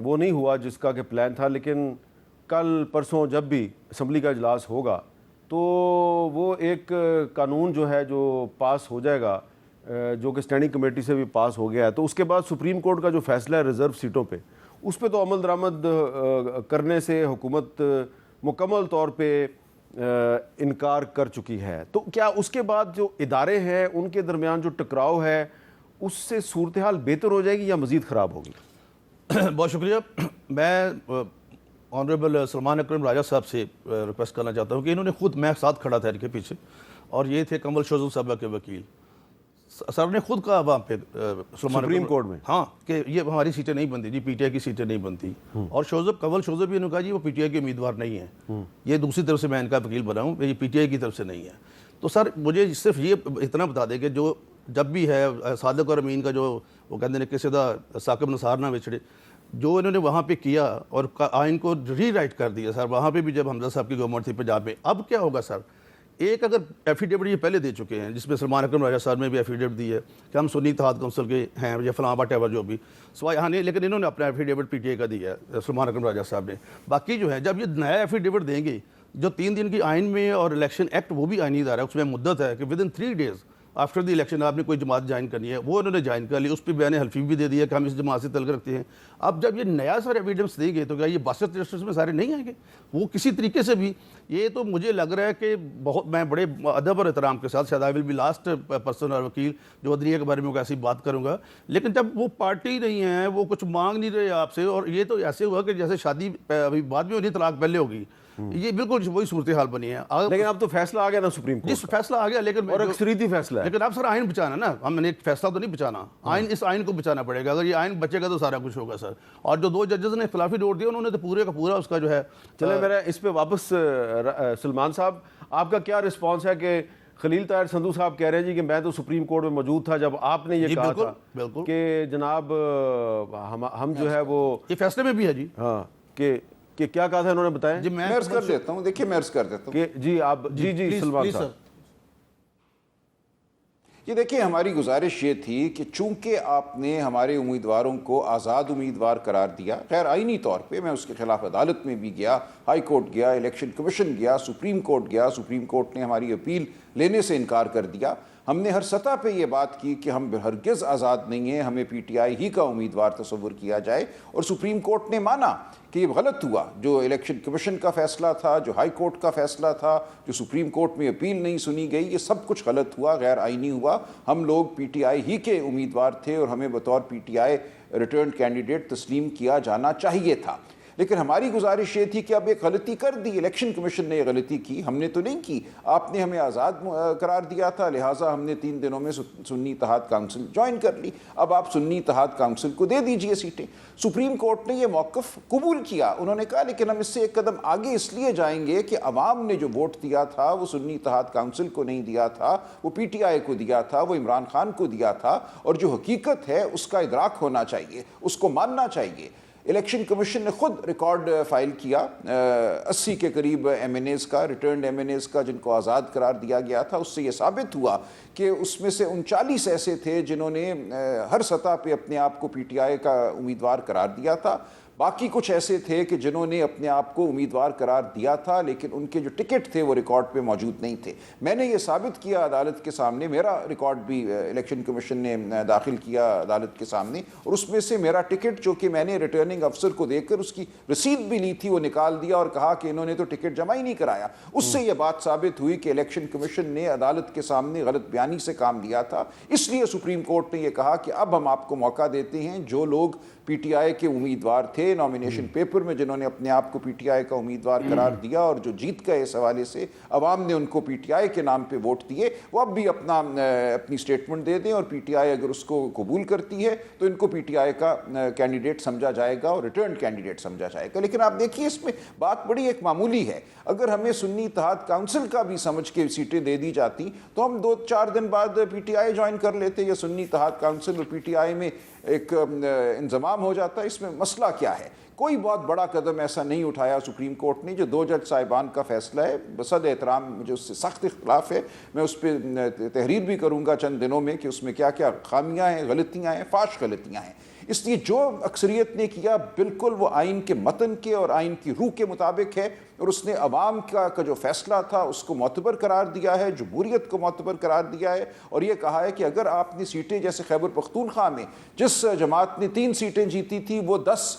وہ نہیں ہوا جس کا کہ پلان تھا. لیکن کل پرسوں جب بھی اسمبلی کا اجلاس ہوگا تو وہ ایک قانون جو ہے جو پاس ہو جائے گا، جو کہ اسٹینڈنگ کمیٹی سے بھی پاس ہو گیا ہے. تو اس کے بعد سپریم کورٹ کا جو فیصلہ ہے ریزرو سیٹوں پہ، اس پہ تو عمل درآمد کرنے سے حکومت مکمل طور پہ انکار کر چکی ہے. تو کیا اس کے بعد جو ادارے ہیں ان کے درمیان جو ٹکراؤ ہے اس سے صورتحال بہتر ہو جائے گی یا مزید خراب ہوگی؟ بہت شکریہ. میں آنریبل سلمان اکرم راجہ صاحب سے ریکویسٹ کرنا چاہتا ہوں کہ انہوں نے خود، میں ساتھ کھڑا تھا ان کے پیچھے، اور یہ تھے کمل شوزن صاحبہ کے وکیل. سر نے خود کہا وہاں پہ سپریم کورٹ میں ہاں کہ یہ ہماری سیٹیں نہیں بنتی جی، پی ٹی آئی کی سیٹیں نہیں بنتی. اور کنول شوزب بھی انہوں نے کہا جی وہ پی ٹی آئی کے امیدوار نہیں ہیں، یہ دوسری طرف سے میں ان کا وکیل بنا ہوں، یہ پی ٹی آئی کی طرف سے نہیں ہے. تو سر مجھے صرف یہ اتنا بتا دیں کہ جو جب بھی ہے صادق اور امین کا جو وہ کہتے ہیں کہ سیدھا ثاقب نثار نہ وچھڑے، جو انہوں نے وہاں پہ کیا اور آئین کو ری رائٹ کر دیا سر، وہاں پہ بھی جب حمزہ صاحب کی گورنمنٹ تھی پنجاب میں. اب کیا ہوگا سر؟ ایک اگر ایفیڈیوٹ یہ پہلے دے چکے ہیں جس میں سلمان اکرم راجہ صاحب نے بھی ایفیڈیوٹ دی ہے کہ ہم سنی اتحاد کونسل کے ہیں یا فلاں واٹ ایور جو بھی سوائے ہاں نہیں، لیکن انہوں نے اپنا ایفیڈیوٹ پی ٹی اے کا دیا ہے سلمان اکرم راجہ صاحب نے. باقی جو ہے جب یہ نیا ایفیڈیوٹ دیں گے، جو 3 دن کی آئین میں اور الیکشن ایکٹ وہ بھی آئینی ادارہ ہے، اس میں مدت ہے کہ ودن 3 days آفٹر دی الیکشن آپ نے کوئی جماعت جوائن کرنی ہے، وہ انہوں نے جوائن کر لی، اس پہ بیان حلفی بھی دے دیا کہ ہم اس جماعت سے تعلق رکھتے ہیں. اب جب یہ نیا سارا ایویڈنس دیں گے تو کیا یہ 62 رجسٹرز میں سارے نہیں آئیں گے؟ وہ کسی طریقے سے بھی یہ تو مجھے لگ رہا ہے کہ بہت میں بڑے ادب اور احترام کے ساتھ شاید آئی ول بی لاسٹ پرسن اور وکیل جو عدلیہ کے بارے میں ایسی بات کروں گا، لیکن جب وہ پارٹی نہیں ہے، وہ کچھ مانگ نہیں رہے آپ سے، اور یہ تو ایسے ہوا کہ جیسے شادی ابھی بعد میں ہونی طلاق پہلے ہوگی، یہ بالکل وہی صورتحال بنی ہے. لیکن اب تو فیصلہ آ گیا نا سپریم کورٹ، جس فیصلہ آ گیا لیکن اور اکثریتی فیصلہ ہے. لیکن اب سر آئین بچانا نا، ہم نے ایک فیصلہ تو نہیں بچانا، آئین اس آئین کو بچانا پڑے گا. اگر یہ آئین بچے گا تو سارا کچھ ہوگا سر. اور جو 2 ججز نے اختلافی نوٹ دیا انہوں نے تو پورے کا پورا اس کا جو ہے. چلیں میرا اس پہ واپس سلمان صاحب آپ کا کیا رسپانس ہے کہ خلیل طاہر سندھو صاحب کہہ رہے ہیں جی کہ میں تو سپریم کورٹ میں موجود تھا جب آپ نے یہ کہا تھا کہ جناب ہم جو ہے وہ یہ فیصلے میں بھی ہے جی، ہاں کہ کیا کہا تھا انہوں نے بتایا جی میں عرض کر دیتا ہوں. دیکھیے میں عرض کر دیتا ہوں کہ جی آپ جی سلمان صاحب. یہ دیکھیں ہماری گزارش یہ تھی کہ چونکہ آپ نے ہمارے امیدواروں کو آزاد امیدوار قرار دیا، غیر آئینی طور پہ، میں اس کے خلاف عدالت میں بھی گیا، ہائی کورٹ گیا، الیکشن کمیشن گیا، سپریم کورٹ گیا، سپریم کورٹ نے ہماری اپیل لینے سے انکار کر دیا. ہم نے ہر سطح پہ یہ بات کی کہ ہم ہرگز آزاد نہیں ہیں، ہمیں پی ٹی آئی ہی کا امیدوار تصور کیا جائے، اور سپریم کورٹ نے مانا کہ یہ غلط ہوا. جو الیکشن کمیشن کا فیصلہ تھا، جو ہائی کورٹ کا فیصلہ تھا، جو سپریم کورٹ میں اپیل نہیں سنی گئی، یہ سب کچھ غلط ہوا، غیر آئینی ہوا. ہم لوگ پی ٹی آئی ہی کے امیدوار تھے اور ہمیں بطور پی ٹی آئی ریٹرنڈ کینڈیڈیٹ تسلیم کیا جانا چاہیے تھا. لیکن ہماری گزارش یہ تھی کہ اب ایک غلطی کر دی، الیکشن کمیشن نے یہ غلطی کی، ہم نے تو نہیں کی. آپ نے ہمیں آزاد قرار دیا تھا، لہٰذا ہم نے 3 دنوں میں سنی اتحاد کونسل جوائن کر لی. اب آپ سنی اتحاد کونسل کو دے دیجئے سیٹیں. سپریم کورٹ نے یہ موقف قبول کیا. انہوں نے کہا لیکن ہم اس سے ایک قدم آگے اس لیے جائیں گے کہ عوام نے جو ووٹ دیا تھا وہ سنی اتحاد کونسل کو نہیں دیا تھا، وہ پی ٹی آئی کو دیا تھا، وہ عمران خان کو دیا تھا، اور جو حقیقت ہے اس کا ادراک ہونا چاہیے، اس کو ماننا چاہیے. الیکشن کمیشن نے خود ریکارڈ فائل کیا 80 کے قریب ایم این ایز کا، ریٹرنڈ ایم این ایز کا، جن کو آزاد قرار دیا گیا تھا. اس سے یہ ثابت ہوا کہ اس میں سے 39 ایسے تھے جنہوں نے ہر سطح پہ اپنے آپ کو پی ٹی آئی کا امیدوار قرار دیا تھا. باقی کچھ ایسے تھے کہ جنہوں نے اپنے آپ کو امیدوار قرار دیا تھا لیکن ان کے جو ٹکٹ تھے وہ ریکارڈ پہ موجود نہیں تھے. میں نے یہ ثابت کیا عدالت کے سامنے، میرا ریکارڈ بھی الیکشن کمیشن نے داخل کیا عدالت کے سامنے، اور اس میں سے میرا ٹکٹ جو کہ میں نے ریٹرننگ افسر کو دے کر اس کی رسید بھی لی تھی وہ نکال دیا اور کہا کہ انہوں نے تو ٹکٹ جمع ہی نہیں کرایا. اس سے یہ بات ثابت ہوئی کہ الیکشن کمیشن نے عدالت کے سامنے غلط بیانی سے کام لیا تھا. اس لیے سپریم کورٹ نے یہ کہا کہ اب ہم آپ کو موقع دیتے ہیں، جو لوگ پی ٹی آئی کے امیدوار تھے نامینیشن پیپر میں، جنہوں نے اپنے آپ کو پی ٹی آئی کا امیدوار قرار دیا اور جو جیت گئے اس حوالے سے عوام نے ان کو پی ٹی آئی کے نام پہ ووٹ دیے، وہ اب بھی اپنی سٹیٹمنٹ دے دیں، اور پی ٹی آئی اگر اس کو قبول کرتی ہے تو ان کو پی ٹی آئی کا کینڈیڈیٹ سمجھا جائے گا اور ریٹرنڈ کینڈیڈیٹ سمجھا جائے گا. لیکن آپ دیکھیے اس میں بات بڑی ایک معمولی ہے. اگر ہمیں سنی اتحاد کونسل کا بھی سمجھ کے سیٹیں دے دی جاتی تو ہم 2-4 دن بعد پی ٹی آئی جوائن کر لیتے، یا سنی اتحاد کونسل اور پی ٹی آئی میں ایک انضمام ہو جاتا. اس میں مسئلہ کیا ہے؟ کوئی بہت بڑا قدم ایسا نہیں اٹھایا سپریم کورٹ نے. جو 2 جج صاحبان کا فیصلہ ہے بصد احترام مجھے اس سے سخت اختلاف ہے، میں اس پہ تحریر بھی کروں گا چند دنوں میں کہ اس میں کیا کیا خامیاں ہیں، غلطیاں ہیں، فاش غلطیاں ہیں. اس لیے جو اکثریت نے کیا بالکل وہ آئین کے متن کے اور آئین کی روح کے مطابق ہے، اور اس نے عوام کا جو فیصلہ تھا اس کو معتبر قرار دیا ہے، جمہوریت کو معتبر قرار دیا ہے، اور یہ کہا ہے کہ اگر آپ نے سیٹیں جیسے خیبر پختونخوا میں جس جماعت نے 3 سیٹیں جیتی تھی وہ 10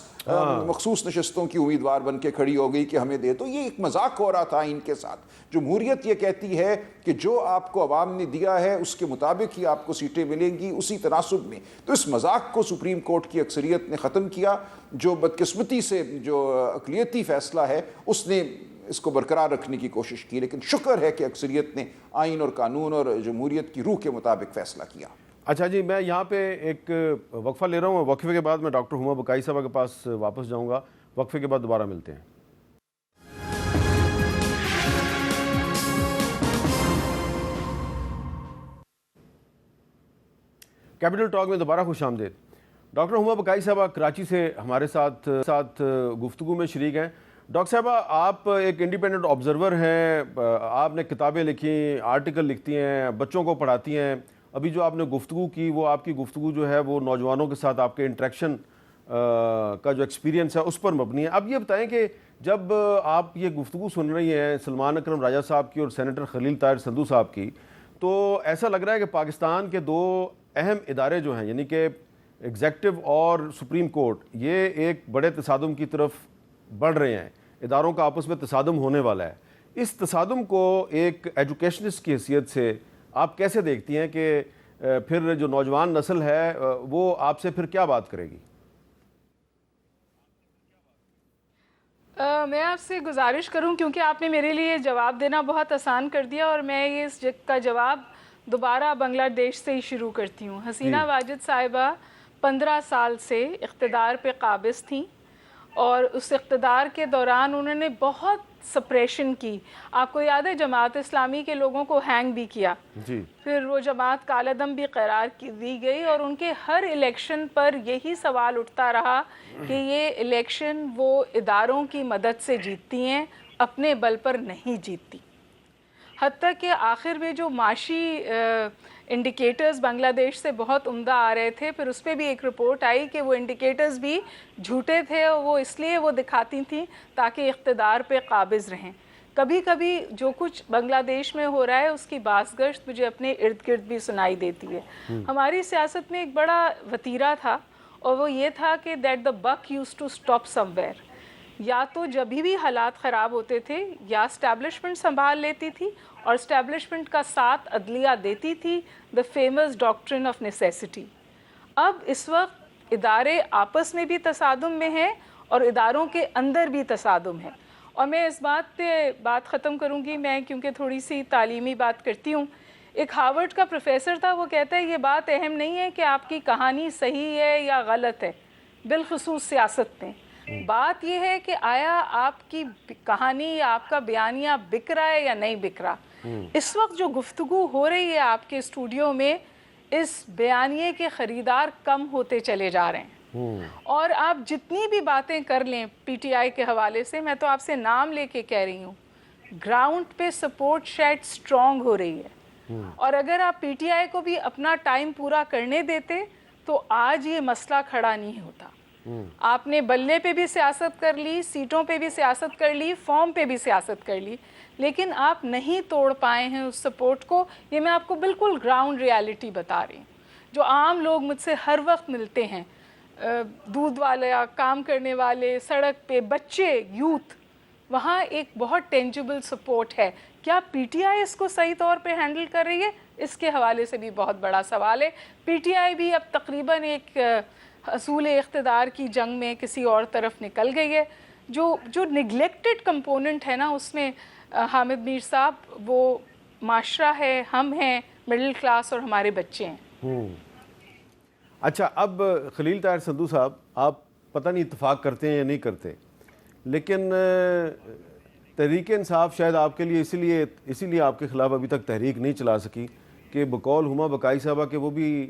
مخصوص نشستوں کی امیدوار بن کے کھڑی ہو گئی کہ ہمیں دے. تو یہ ایک مذاق ہو رہا تھا آئین کے ساتھ. جمہوریت یہ کہتی ہے کہ جو آپ کو عوام نے دیا ہے اس کے مطابق ہی آپ کو سیٹیں ملیں گی، اسی تناسب میں. تو اس مذاق کو سپریم کورٹ کی اکثریت نے ختم کیا. جو بدقسمتی سے جو اقلیتی فیصلہ ہے اس نے اس کو برقرار رکھنے کی کوشش کی، لیکن شکر ہے کہ اکثریت نے آئین اور قانون اور جمہوریت کی روح کے مطابق فیصلہ کیا. اچھا جی، میں یہاں پہ ایک وقفہ لے رہا ہوں، وقفے کے بعد میں ڈاکٹر ہما بقائی صاحبہ کے پاس واپس جاؤں گا. وقفے کے بعد دوبارہ ملتے ہیں. کیپٹل ٹاک میں دوبارہ خوش آمدید. ڈاکٹر ہما بقائی صاحبہ کراچی سے ہمارے ساتھ گفتگو میں شریک ہیں. ڈاکٹر صاحبہ، آپ ایک انڈیپینڈنٹ آبزرور ہیں، آپ نے کتابیں لکھی، آرٹیکل لکھتی ہیں، بچوں کو پڑھاتی ہیں. ابھی جو آپ نے گفتگو کی وہ آپ کی گفتگو جو ہے وہ نوجوانوں کے ساتھ آپ کے انٹریکشن کا جو ایکسپیرینس ہے اس پر مبنی ہے. اب یہ بتائیں کہ جب آپ یہ گفتگو سن رہی ہیں سلمان اکرم راجہ صاحب کی اور سینیٹر خلیل طاہر سندھو صاحب کی، تو ایسا لگ رہا ہے کہ پاکستان کے دو اہم ادارے جو ہیں، یعنی کہ ایگزیکٹو اور سپریم کورٹ، یہ ایک بڑے تصادم کی طرف بڑھ رہے ہیں. اداروں کا آپس میں تصادم ہونے والا ہے. اس تصادم کو ایک ایجوکیشنسٹ کی حیثیت سے آپ کیسے دیکھتی ہیں کہ پھر جو نوجوان نسل ہے وہ آپ سے پھر کیا بات کرے گی؟ میں آپ سے گزارش کروں، کیونکہ آپ نے میرے لیے جواب دینا بہت آسان کر دیا، اور میں یہ اس کا جواب دوبارہ بنگلہ دیش سے ہی شروع کرتی ہوں. حسینہ واجد صاحبہ 15 سال سے اقتدار پہ قابض تھیں، اور اس اقتدار کے دوران انہوں نے بہت سپریشن کی. آپ کو یاد ہے جماعت اسلامی کے لوگوں کو ہینگ بھی کیا، پھر وہ جماعت کالعدم بھی قرار دی گئی، اور ان کے ہر الیکشن پر یہی سوال اٹھتا رہا کہ یہ الیکشن وہ اداروں کی مدد سے جیتتی ہیں، اپنے بل پر نہیں جیتتی. حتیٰ کہ آخر میں جو معاشی انڈیکیٹرز بنگلہ دیش سے بہت عمدہ آ رہے تھے، پھر اس پہ بھی ایک رپورٹ آئی کہ وہ انڈیکیٹرز بھی جھوٹے تھے، اور وہ اس لیے وہ دکھاتی تھیں تاکہ اقتدار پہ قابض رہیں. کبھی کبھی جو کچھ بنگلہ دیش میں ہو رہا ہے اس کی باز گشت مجھے اپنے ارد گرد بھی سنائی دیتی ہے. ہماری سیاست میں ایک بڑا وتیرہ تھا، اور وہ یہ تھا کہ that the book used to stop somewhere. یا تو جب بھی حالات خراب ہوتے تھے یا اسٹیبلشمنٹ سنبھال لیتی تھی، اور اسٹیبلشمنٹ کا ساتھ عدلیہ دیتی تھی، دا فیمس ڈاکٹرن آف نیسیسٹی. اب اس وقت ادارے آپس میں بھی تصادم میں ہیں اور اداروں کے اندر بھی تصادم ہے. اور میں اس بات پہ بات ختم کروں گی، میں کیونکہ تھوڑی سی تعلیمی بات کرتی ہوں. ایک ہارورڈ کا پروفیسر تھا، وہ کہتا ہے یہ بات اہم نہیں ہے کہ آپ کی کہانی صحیح ہے یا غلط ہے، بالخصوص سیاست میں. بات یہ ہے کہ آیا آپ کی کہانی یا آپ کا بیانیہ بک رہا ہے یا نہیں بک رہا. اس وقت جو گفتگو ہو رہی ہے آپ کے اسٹوڈیو میں، اس بیانیے کے خریدار کم ہوتے چلے جا رہے ہیں. اور آپ جتنی بھی باتیں کر لیں پی ٹی آئی کے حوالے سے، میں تو آپ سے نام لے کے کہہ رہی ہوں، گراؤنڈ پہ سپورٹ شاید اسٹرانگ ہو رہی ہے. اور اگر آپ پی ٹی آئی کو بھی اپنا ٹائم پورا کرنے دیتے تو آج یہ مسئلہ کھڑا نہیں ہوتا. آپ نے بلے پہ بھی سیاست کر لی، سیٹوں پہ بھی سیاست کر لی، فارم پہ بھی سیاست کر لی، لیکن آپ نہیں توڑ پائے ہیں اس سپورٹ کو. یہ میں آپ کو بالکل گراؤنڈ ریالٹی بتا رہی ہوں. جو عام لوگ مجھ سے ہر وقت ملتے ہیں، دودھ والے، کام کرنے والے، سڑک پہ بچے، یوتھ، وہاں ایک بہت ٹینجیبل سپورٹ ہے. کیا پی ٹی آئی اس کو صحیح طور پہ ہینڈل کر رہی ہے؟ اس کے حوالے سے بھی بہت بڑا سوال ہے. پی ٹی آئی بھی اب تقریباً ایک حصول اقتدار کی جنگ میں کسی اور طرف نکل گئی ہے. جو نگلیکٹڈ کمپوننٹ ہے نا اس میں حامد میر صاحب، وہ معاشرہ ہے، ہم ہیں، مڈل کلاس، اور ہمارے بچے ہیں. اچھا، اب خلیل طاہر سندھو صاحب، آپ پتہ نہیں اتفاق کرتے ہیں یا نہیں کرتے، لیکن تحریک انصاف شاید آپ کے لیے اسی لیے آپ کے خلاف ابھی تک تحریک نہیں چلا سکی کہ بقول ہما بقائی صاحبہ کہ وہ بھی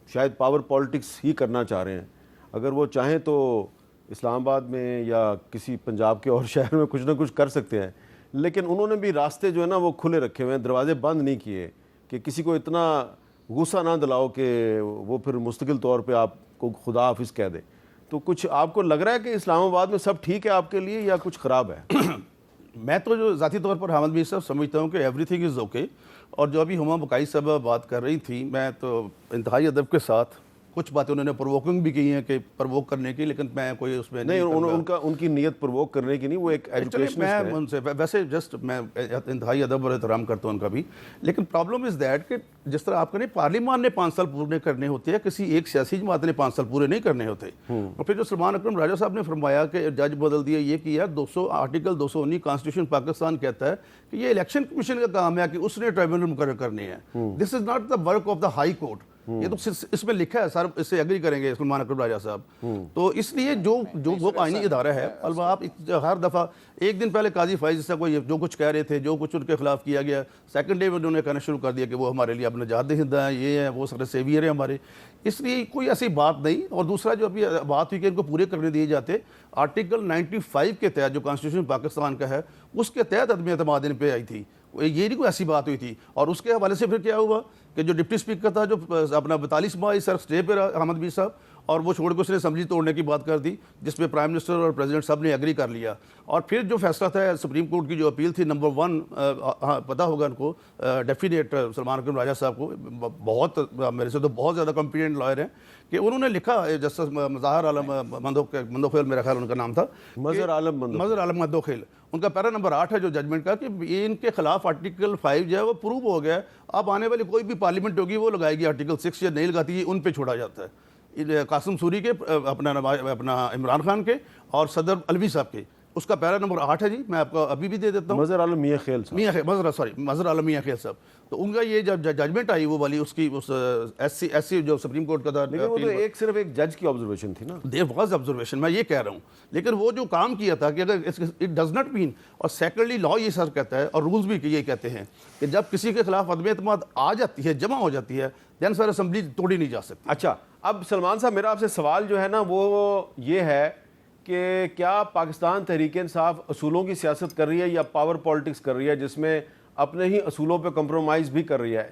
شاید پاور پالیٹکس ہی کرنا چاہ رہے ہیں. اگر وہ چاہیں تو اسلام آباد میں یا کسی پنجاب کے اور شہر میں کچھ نہ کچھ کر سکتے ہیں، لیکن انہوں نے بھی راستے جو ہے نا وہ کھلے رکھے ہوئے ہیں، دروازے بند نہیں کیے کہ کسی کو اتنا غصہ نہ دلاؤ کہ وہ پھر مستقل طور پہ آپ کو خدا حافظ کہہ دے. تو کچھ آپ کو لگ رہا ہے کہ اسلام آباد میں سب ٹھیک ہے آپ کے لیے یا کچھ خراب ہے؟ میں تو جو ذاتی طور پر حامد میر صاحب سمجھتا ہوں کہ ایوری تھنگ از اوکے. اور جو ابھی ہما بقائی صاحبہ بات کر رہی تھی، میں تو انتہائی ادب کے ساتھ، کچھ باتیں انہوں نے پرووکنگ بھی کی ہیں کہ پرووک کرنے کی، لیکن میں کوئی اس میں نہیں، ان کی نیت پرووک کرنے کی نہیں، وہ ایک ایجوکیشنسٹ ہے. میں ان سے ویسے جسٹ میں انتہائی ادب اور احترام کرتا ہوں ان کا بھی. لیکن پرابلم از دیٹ کہ جس طرح آپ کہنے پارلیمان نے 5 سال پورے کرنے ہوتے ہیں، کسی ایک سیاسی جماعت نے 5 سال پورے نہیں کرنے ہوتے. اور پھر جو سلمان اکرم راجہ صاحب نے فرمایا کہ جج بدل دیا، یہ کیا، آرٹیکل 219 کانسٹیٹیوشن پاکستان کہتا ہے کہ یہ الیکشن کمیشن کا کام ہے کہ اس نے ٹرائبیونل مقرر کرنے ہیں. This is not the work of the high court. یہ تو اس میں لکھا ہے سر, اس سے ایگری کریں گے سلمان اکرم راجہ صاحب. تو اس لیے جو وہ آئینی ادارہ ہے, البتہ آپ ہر دفعہ ایک دن پہلے قاضی فائز صاحب کو جو کچھ کہہ رہے تھے, جو کچھ ان کے خلاف کیا گیا, سیکنڈ ڈے میں انہوں نے کہنا شروع کر دیا کہ وہ ہمارے لیے اب نجات دہندہ ہیں, یہ ہیں, وہ سارے سیویئر ہیں ہمارے. اس لیے کوئی ایسی بات نہیں. اور دوسرا جو ابھی بات ہوئی کہ ان کو پورے کرنے دیے جاتے, آرٹیکل 95 کے تحت جو کانسٹیٹیوشن پاکستان کا ہے اس کے تحت عدم اعتماد ان پہ آئی تھی, یہ نہیں کوئی ایسی بات ہوئی تھی. اور اس کے حوالے سے پھر کیا ہوا کہ جو ڈپٹی اسپیکر تھا, جو اپنا 42 ماہ سر اسٹے پہ رہا, احمد میر صاحب, اور وہ چھوڑ کے اس نے اسمبلی توڑنے کی بات کر دی, جس پہ پرائم منسٹر اور پریزیڈنٹ صاحب نے ایگری کر لیا. اور پھر جو فیصلہ تھا سپریم کورٹ کی جو اپیل تھی نمبر 1, پتہ ہوگا ان کو, ڈیفینیٹ سلمان اکرم راجہ صاحب کو, بہت میرے سے تو بہت زیادہ کمپیٹنٹ لائر ہیں, کہ انہوں نے لکھا, جسٹس مظاہر عالم مندوخیل میرا خیال ان کا نام تھا, مظہر عالم مندوخیل, ان کا پیرا نمبر 8 ہے جو ججمنٹ کا, کہ یہ ان کے خلاف آرٹیکل 5 جو ہے وہ پروو ہو گیا ہے. اب آنے والی کوئی بھی پارلیمنٹ ہوگی وہ لگائے گی آرٹیکل 6, یا نہیں لگاتی ہے ان پہ چھوڑا جاتا ہے. قاسم سوری کے, اپنا عمران خان کے, اور صدر علوی صاحب کے. اس کا پیرا نمبر 8 ہے جی, میں آپ کو ابھی بھی دے دیتا ہوں. مظہر عالم میاں خیل مظہر عالم میاں خیل صاحب. تو ان کا یہ جب ججمنٹ آئی وہ والی, اس کی اس ایس سی جو سپریم کورٹ کا تھا, لیکن وہ تو صرف ایک جج کی آبزرویشن تھی نا. دیر واز آبزرویشن, میں یہ کہہ رہا ہوں. لیکن وہ جو کام کیا تھا کہ اگر اٹ ڈز ناٹ مین, اور سیکنڈلی لا یہ سر کہتا ہے, اور رولز بھی یہ کہتے ہیں کہ جب کسی کے خلاف عدم اعتماد آ جاتی ہے, جمع ہو جاتی ہے, دین سر اسمبلی توڑی نہیں جا سکتی. اچھا, اب سلمان صاحب میرا آپ سے سوال جو ہے نا وہ یہ ہے کہ کیا پاکستان تحریک انصاف اصولوں کی سیاست کر رہی ہے یا پاور پالیٹکس کر رہی ہے, جس میں اپنے ہی اصولوں پہ کمپرومائز بھی کر رہی ہے؟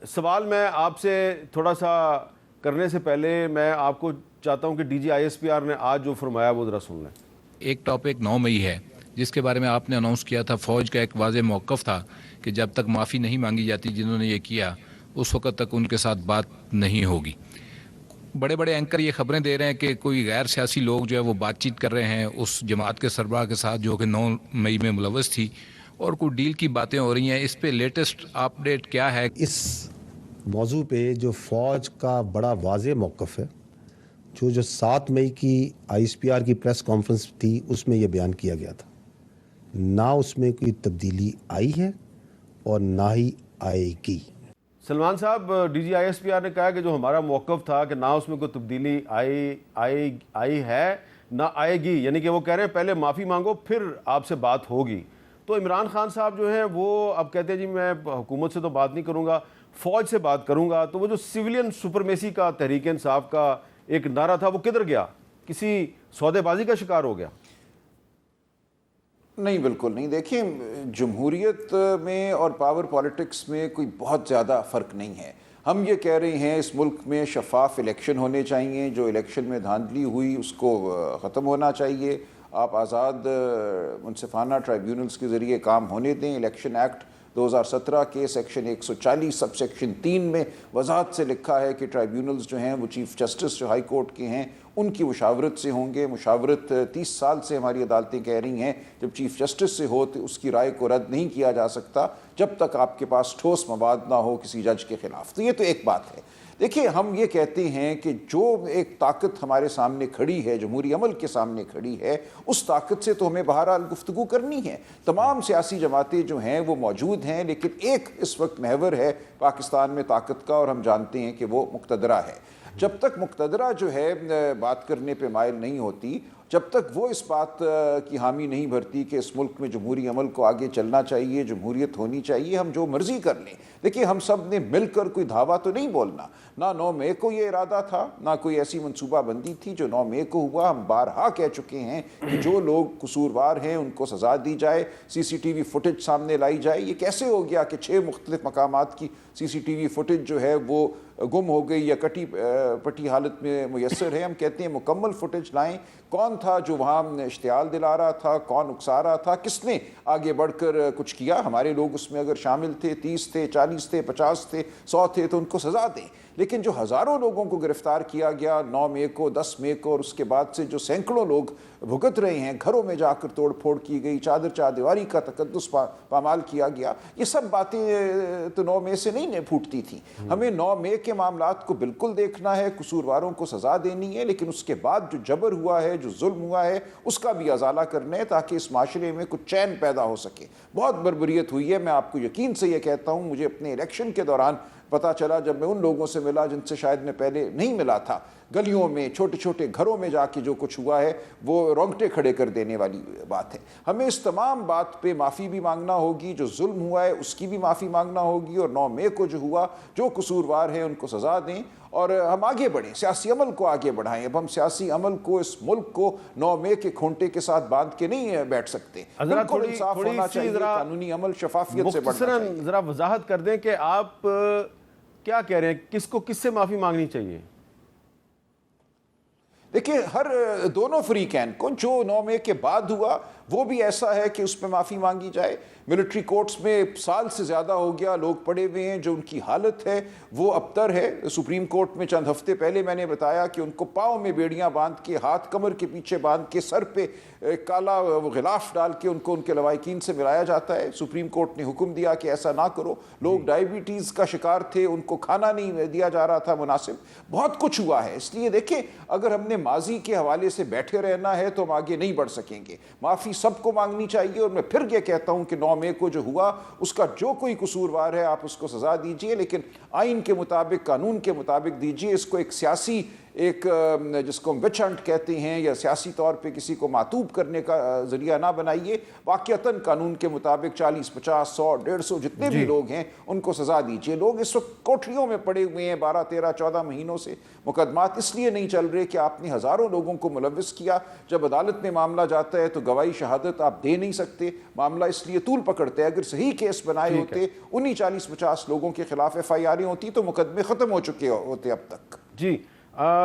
سوال میں آپ سے تھوڑا سا کرنے سے پہلے میں آپ کو چاہتا ہوں کہ D G I S P R نے آج جو فرمایا وہ ذرا سن لیں. ایک ٹاپک 9 مئی ہے جس کے بارے میں آپ نے اناؤنس کیا تھا. فوج کا ایک واضح موقف تھا کہ جب تک معافی نہیں مانگی جاتی جنہوں نے یہ کیا, اس وقت تک ان کے ساتھ بات نہیں ہوگی. بڑے بڑے اینکر یہ خبریں دے رہے ہیں کہ کوئی غیر سیاسی لوگ جو ہے وہ بات چیت کر رہے ہیں اس جماعت کے سربراہ کے ساتھ جو کہ 9 مئی میں ملوث تھی, اور کوئی ڈیل کی باتیں ہو رہی ہیں. اس پہ لیٹسٹ اپڈیٹ کیا ہے؟ اس موضوع پہ جو فوج کا بڑا واضح موقف ہے, جو 7 مئی کی آئی ایس پی آر کی پریس کانفرنس تھی, اس میں یہ بیان کیا گیا تھا. نہ اس میں کوئی تبدیلی آئی ہے اور نہ ہی آئے گی. Salman sahab, D G I S P R نے کہا کہ جو ہمارا موقف تھا کہ نہ اس میں کوئی تبدیلی آئی ہے نہ آئے گی, یعنی کہ وہ کہہ رہے ہیں پہلے معافی مانگو پھر آپ سے بات ہوگی. تو عمران خان صاحب جو ہیں وہ اب کہتے ہیں جی میں حکومت سے تو بات نہیں کروں گا, فوج سے بات کروں گا. تو وہ جو سویلین سپرمیسی کا تحریک انصاف کا ایک نعرہ تھا وہ کدھر گیا؟ کسی سودے بازی کا شکار ہو گیا؟ نہیں, بالکل نہیں. دیکھیں, جمہوریت میں اور پاور پالیٹکس میں کوئی بہت زیادہ فرق نہیں ہے. ہم یہ کہہ رہے ہیں اس ملک میں شفاف الیکشن ہونے چاہیے, جو الیکشن میں دھاندلی ہوئی اس کو ختم ہونا چاہیے. آپ آزاد منصفانہ ٹرائیبیونلز کے ذریعے کام ہونے دیں. الیکشن ایکٹ 2017 کے سیکشن 140 سب سیکشن 3 میں وضاحت سے لکھا ہے کہ ٹرائیبیونلز جو ہیں وہ چیف جسٹس جو ہائی کورٹ کے ہیں ان کی مشاورت سے ہوں گے. مشاورت 30 سال سے ہماری عدالتیں کہہ رہی ہیں جب چیف جسٹس سے ہو تو اس کی رائے کو رد نہیں کیا جا سکتا جب تک آپ کے پاس ٹھوس مواد نہ ہو کسی جج کے خلاف. تو یہ تو ایک بات ہے. دیکھیے, ہم یہ کہتے ہیں کہ جو ایک طاقت ہمارے سامنے کھڑی ہے, جمہوری عمل کے سامنے کھڑی ہے, اس طاقت سے تو ہمیں بہرحال گفتگو کرنی ہے. تمام سیاسی جماعتیں جو ہیں وہ موجود ہیں, لیکن ایک اس وقت محور ہے پاکستان میں طاقت کا, اور ہم جانتے ہیں کہ وہ مقتدرہ ہے. جب تک مقتدرہ جو ہے بات کرنے پہ مائل نہیں ہوتی, جب تک وہ اس بات کی حامی نہیں بھرتی کہ اس ملک میں جمہوری عمل کو آگے چلنا چاہیے, جمہوریت ہونی چاہیے, ہم جو مرضی کر لیں. دیکھیے, ہم سب نے مل کر کوئی دھاوا تو نہیں بولنا. نہ 9 مئی کو یہ ارادہ تھا, نہ کوئی ایسی منصوبہ بندی تھی. جو 9 مئی کو ہوا, ہم بارہا کہہ چکے ہیں کہ جو لوگ قصوروار ہیں ان کو سزا دی جائے, سی سی ٹی وی فوٹیج سامنے لائی جائے. یہ کیسے ہو گیا کہ 6 مختلف مقامات کی سی سی ٹی وی فوٹیج جو ہے وہ گم ہو گئی یا کٹی پٹی حالت میں میسر ہے؟ ہم کہتے ہیں مکمل فوٹیج لائیں. کون تھا جو وہاں اشتعال دلا رہا تھا, کون اکسا رہا تھا, کس نے آگے بڑھ کر کچھ کیا؟ ہمارے لوگ اس میں اگر شامل تھے, 30 تھے, 40 تھے, 50 تھے, 100 تھے, تو ان کو سزا دیں. لیکن جو ہزاروں لوگوں کو گرفتار کیا گیا 9 مئی کو, 10 مئی کو, اور اس کے بعد سے جو سینکڑوں لوگ بھگت رہے ہیں, گھروں میں جا کر توڑ پھوڑ کی گئی, چادر چاردیواری کا تقدس پامال کیا گیا, یہ سب باتیں تو 9 مئی سے نہیں پھوٹتی تھیں. ہمیں 9 مئی کے معاملات کو بالکل دیکھنا ہے, قصورواروں کو سزا دینی ہے, لیکن اس کے بعد جو جبر ہوا ہے, جو ظلم ہوا ہے, اس کا بھی ازالہ کرنا ہے تاکہ اس معاشرے میں کچھ چین پیدا ہو سکے. بہت بربریت ہوئی ہے, میں آپ کو یقین سے یہ کہتا ہوں. مجھے اپنے الیکشن کے دوران پتہ چلا جب میں ان لوگوں سے ملا جن سے شاید میں پہلے نہیں ملا تھا. گلیوں میں چھوٹے چھوٹے گھروں میں جا کے جو کچھ ہوا ہے وہ رونگٹے کھڑے کر دینے والی بات ہے. ہمیں اس تمام بات پہ معافی بھی مانگنا ہوگی, جو ظلم ہوا ہے اس کی بھی معافی مانگنا ہوگی, اور 9 مئی کو جو ہوا جو قصوروار ہیں ان کو سزا دیں, اور ہم آگے بڑھیں, سیاسی عمل کو آگے بڑھائیں. اب ہم سیاسی عمل کو اس ملک کو 9 مئی کے کھونٹے کے ساتھ باندھ کے نہیں بیٹھ سکتے. بالکل انصاف ہونا چاہیے, قانونی عمل شفافیت سے بڑھنا چاہیے. ذرا وضاحت کر دیں کہ آپ کیا کہہ رہے ہیں, کس کو کس سے معافی مانگنی چاہیے؟ دیکھیں, ہر دونوں فریقین کو جو 9 مئی کے بعد ہوا وہ بھی ایسا ہے کہ اس پہ معافی مانگی جائے. ملٹری کورٹس میں سال سے زیادہ ہو گیا, لوگ پڑے ہوئے ہیں, جو ان کی حالت ہے وہ ابتر ہے. سپریم کورٹ میں چند ہفتے پہلے میں نے بتایا کہ ان کو پاؤں میں بیڑیاں باندھ کے, ہاتھ کمر کے پیچھے باندھ کے, سر پہ کالا غلاف ڈال کے ان کو ان کے لواحقین سے ملایا جاتا ہے. سپریم کورٹ نے حکم دیا کہ ایسا نہ کرو. لوگ ڈائبٹیز کا شکار تھے, ان کو کھانا نہیں دیا جا رہا تھا مناسب. بہت کچھ ہوا ہے. اس لیے دیکھیں, اگر ہم نے ماضی کے حوالے سے بیٹھے رہنا ہے تو ہم آگے نہیں بڑھ سکیں گے. معافی سب کو مانگنی چاہیے, اور میں پھر یہ کہتا ہوں کہ 9 مئی کو جو ہوا اس کا جو کوئی قصوروار ہے آپ اس کو سزا دیجئے, لیکن آئین کے مطابق, قانون کے مطابق دیجئے. اس کو ایک سیاسی, ایک جس کو ہم وچ ہنٹ کہتے ہیں, یا سیاسی طور پہ کسی کو معطوب کرنے کا ذریعہ نہ بنائیے. واقعتاً قانون کے مطابق 40, 50, 100, 150 جتنے بھی لوگ ہیں ان کو سزا دیجئے. لوگ اس وقت کوٹھریوں میں پڑے ہوئے ہیں 12, 13, 14 مہینوں سے. مقدمات اس لیے نہیں چل رہے کہ آپ نے ہزاروں لوگوں کو ملوث کیا. جب عدالت میں معاملہ جاتا ہے تو گواہی شہادت آپ دے نہیں سکتے. معاملہ اس لیے طول پکڑتا ہے. اگر صحیح کیس بنائے ہوتے, انہی 40, 50 لوگوں کے خلاف FIR ہوتی تو مقدمے ختم ہو چکے ہوتے اب تک. جی,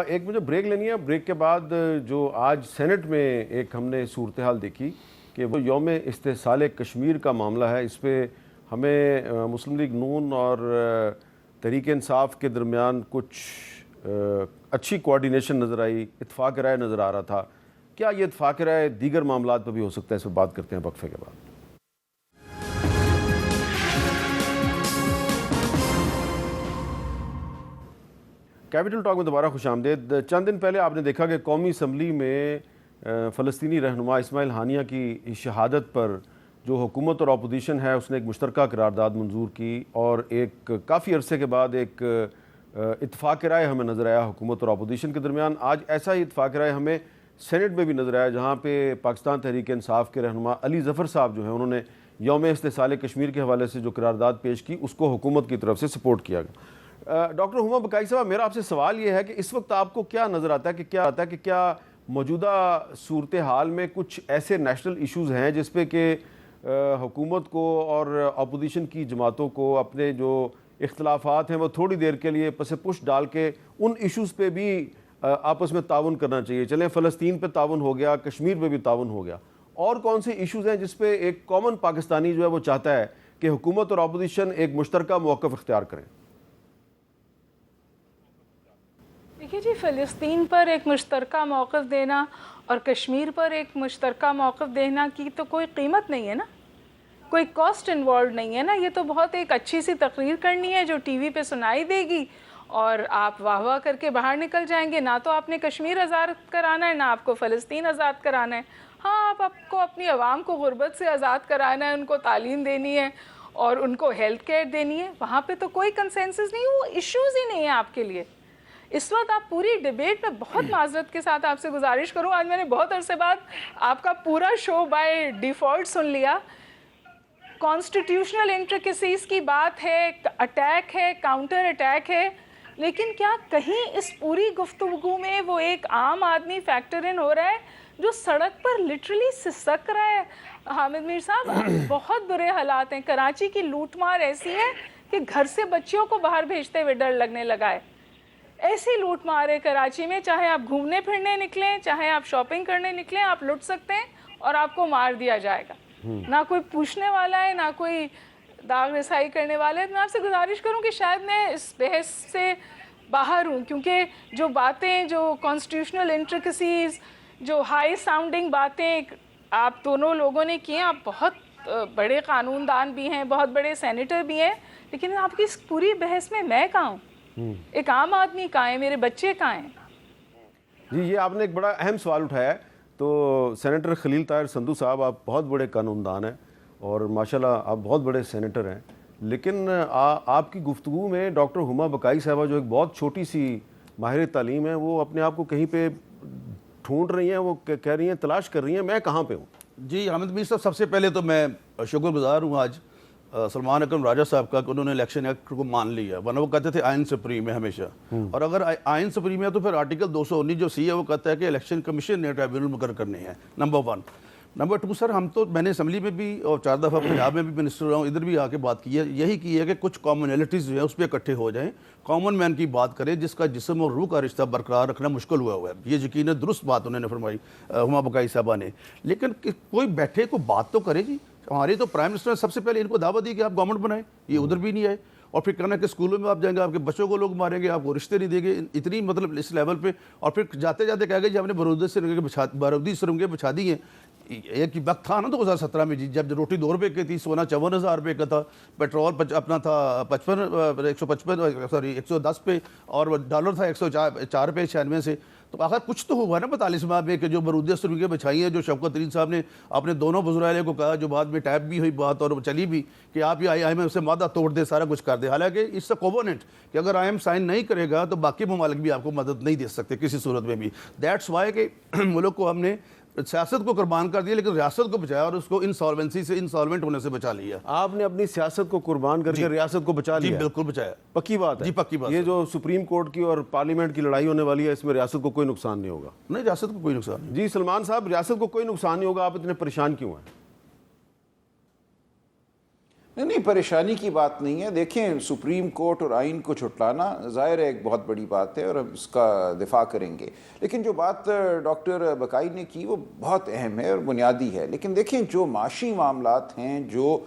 ایک مجھے بریک لینی ہے. بریک کے بعد جو آج سینٹ میں ایک ہم نے صورتحال دیکھی کہ وہ یوم استحصال کشمیر کا معاملہ ہے. اس پہ ہمیں مسلم لیگ نون اور تحریک انصاف کے درمیان کچھ اچھی کوارڈینیشن نظر آئی, اتفاق رائے نظر آ رہا تھا. کیا یہ اتفاق رائے دیگر معاملات پہ بھی ہو سکتا ہے؟ اس پہ بات کرتے ہیں وقفے کے بعد. کیپٹل ٹاک میں دوبارہ خوش آمدید. چند دن پہلے آپ نے دیکھا کہ قومی اسمبلی میں فلسطینی رہنما اسماعیل ہانیہ کی شہادت پر جو حکومت اور اپوزیشن ہے اس نے ایک مشترکہ قرارداد منظور کی, اور ایک کافی عرصے کے بعد ایک اتفاق رائے ہمیں نظر آیا حکومت اور اپوزیشن کے درمیان. آج ایسا ہی اتفاق رائے ہمیں سینٹ میں بھی نظر آیا, جہاں پہ پاکستان تحریک انصاف کے رہنما علی ظفر صاحب جو ہیں انہوں نے یوم استحصال کشمیر کے حوالے سے جو قرارداد پیش کی اس کو حکومت کی طرف سے سپورٹ کیا گیا. ڈاکٹر ہما بقائی صاحب, میرا آپ سے سوال یہ ہے کہ اس وقت آپ کو کیا نظر آتا ہے کہ کیا موجودہ صورتحال میں کچھ ایسے نیشنل ایشوز ہیں جس پہ کہ حکومت کو اور اپوزیشن کی جماعتوں کو اپنے جو اختلافات ہیں وہ تھوڑی دیر کے لیے پس پش ڈال کے ان ایشوز پہ بھی آپس میں تعاون کرنا چاہیے؟ چلیں فلسطین پہ تعاون ہو گیا, کشمیر پہ بھی تعاون ہو گیا, اور کون سے ایشوز ہیں جس پہ ایک کامن پاکستانی جو ہے وہ چاہتا ہے کہ حکومت اور اپوزیشن ایک مشترکہ موقف اختیار کریں؟ دیکھیے جی, فلسطین پر ایک مشترکہ موقف دینا اور کشمیر پر ایک مشترکہ موقف دینا کی تو کوئی قیمت نہیں ہے نا, کوئی کاسٹ انوالوڈ نہیں ہے نا. یہ تو بہت ایک اچھی سی تقریر کرنی ہے جو ٹی وی پہ سنائی دے گی اور آپ واہ واہ کر کے باہر نکل جائیں گے. نہ تو آپ نے کشمیر آزاد کرانا ہے, نہ آپ کو فلسطین آزاد کرانا ہے. ہاں, آپ کو اپنی عوام کو غربت سے آزاد کرانا ہے, ان کو تعلیم دینی ہے اور ان کو ہیلتھ کیئر دینی ہے. وہاں پہ تو کوئی کنسنسس نہیں, وہ ایشوز ہی نہیں ہیں آپ کے لیے. اس وقت آپ پوری ڈیبیٹ میں بہت معذرت کے ساتھ آپ سے گزارش کروں, آج میں نے بہت عرصے بعد آپ کا پورا شو بائی ڈیفالٹ سن لیا. کانسٹیٹیوشنل انٹریکسیز کی بات ہے, اٹیک ہے, کاؤنٹر اٹیک ہے, لیکن کیا کہیں اس پوری گفتگو میں وہ ایک عام آدمی فیکٹر ان ہو رہا ہے جو سڑک پر لٹرلی سسک رہا ہے؟ حامد میر صاحب, بہت برے حالات ہیں. کراچی کی لوٹ مار ایسی ہے کہ گھر سے بچیوں کو باہر بھیجتے ہوئے ڈر لگنے لگا ہے. ایسی لوٹ مار ہے کراچی میں, چاہے آپ گھومنے پھرنے نکلیں, چاہے آپ شاپنگ کرنے نکلیں, آپ لٹ سکتے ہیں اور آپ کو مار دیا جائے گا. نہ کوئی پوچھنے والا ہے, نہ کوئی داغ رسائی کرنے والا ہے. میں آپ سے گزارش کروں کہ شاید میں اس بحث سے باہر ہوں, کیونکہ جو باتیں, جو کانسٹیٹیوشنل انٹریکسیز, جو ہائی ساؤنڈنگ باتیں آپ دونوں لوگوں نے کی ہیں, آپ بہت بڑے قانون دان بھی ہیں, بہت بڑے سینیٹر بھی ہیں, لیکن آپ کی اس پوری بحث میں میں کہاں ہوں؟ ایک عام آدمی کہاں ہے, میرے بچے کہاں ہیں؟ جی, یہ آپ نے ایک بڑا اہم سوال اٹھایا ہے. تو سینیٹر خلیل طاہر سندھو صاحب, آپ بہت بڑے قانون دان ہیں اور ماشاءاللہ آپ بہت بڑے سینیٹر ہیں, لیکن آپ کی گفتگو میں ڈاکٹر ہما بقائی صاحبہ جو ایک بہت چھوٹی سی ماہر تعلیم ہے، وہ اپنے آپ کو کہیں پہ ڈھونڈ رہی ہیں، وہ کہہ رہی ہیں، تلاش کر رہی ہیں میں کہاں پہ ہوں. جی حامد میر صاحب، سب سے پہلے تو میں شکر گزار ہوں آج سلمان اکرم راجہ صاحب کا کہ انہوں نے الیکشن ایکٹ کو مان لیا، ورنہ وہ کہتے تھے آئین سپریم ہے ہمیشہ، اور اگر آئین سپریم ہے تو پھر آرٹیکل 219 جو سی ہے وہ کہتا ہے کہ الیکشن کمیشن نے ٹرائبیونل مقرر کرنے ہیں. نمبر 1. نمبر 2 سر، ہم تو میں نے اسمبلی میں بھی اور 4 دفعہ پنجاب میں بھی منسٹر رہا ہوں، ادھر بھی آ کے بات کی ہے، یہی کی ہے کہ کچھ کامنلٹیز جو ہیں اس پہ اکٹھے ہو جائیں، کامن مین کی بات کریں جس کا جسم اور روح کا رشتہ برقرار رکھنا مشکل ہوا ہے. یہ یقیناً درست بات انہوں نے فرمائی ہما بقائی صاحبہ نے، لیکن کوئی بیٹھے کو بات تو کرے. جی ہماری تو پرائم منسٹر نے سب سے پہلے ان کو دعوت دی کہ آپ گورنمنٹ بنائیں، یہ ادھر بھی نہیں آئے، اور پھر کہنا کہ اسکولوں میں آپ جائیں گے آپ کے بچوں کو لوگ ماریں گے، آپ کو رشتے نہیں دیں گے، اتنی مطلب اس لیول پہ، اور پھر جاتے جاتے کہہ گئے جی ہم نے بارودی سرنگیں بچھا دی ہیں. ایک وقت تھا نا 2017 میں، جی جب روٹی 2 روپے کی تھی، سونا 54,000 روپے کا تھا، پیٹرول اپنا تھا 110 پہ، اور ڈالر تھا 104 روپے 96 سے. تو آخر کچھ تو ہوا نا 42 ماہ میں کہ جو بارودی سرنگیں بچھائی ہیں، جو شوکت ترین صاحب نے اپنے دونوں وزرائے کو کہا، جو بعد میں ٹیپ بھی ہوئی بات اور چلی بھی کہ آپ یہ آئی ایم سے مادہ توڑ دے، سارا کچھ کر دے. حالانکہ اس سے کووننٹ کہ اگر آئی ایم سائن نہیں کرے گا تو باقی ممالک بھی آپ کو مدد نہیں دے سکتے کسی صورت میں بھی. دیٹس وائی کہ ملک کو ہم نے سیاست کو قربان کر دیا لیکن ریاست کو بچایا، اور اس کو انسالوینسی سے، انسالوینٹ ہونے سے بچا لیا. آپ نے اپنی سیاست کو قربان کر کے ریاست کو بچا لیا. جی بالکل بچایا. پکی بات ہے. جی پکی بات. یہ جو سپریم کورٹ کی اور پارلیمنٹ کی لڑائی ہونے والی ہے، اس میں ریاست کو کوئی نقصان نہیں ہوگا. نہیں، ریاست کو کوئی نقصان نہیں. جی سلمان صاحب، ریاست کو کوئی نقصان نہیں ہوگا، آپ اتنے پریشان کیوں ہیں؟ نہیں، پریشانی کی بات نہیں ہے. دیکھیں، سپریم کورٹ اور آئین کو چھٹلانا ظاہر ہے ایک بہت بڑی بات ہے اور ہم اس کا دفاع کریں گے، لیکن جو بات ڈاکٹر بقائی نے کی وہ بہت اہم ہے اور بنیادی ہے. لیکن دیکھیں، جو معاشی معاملات ہیں، جو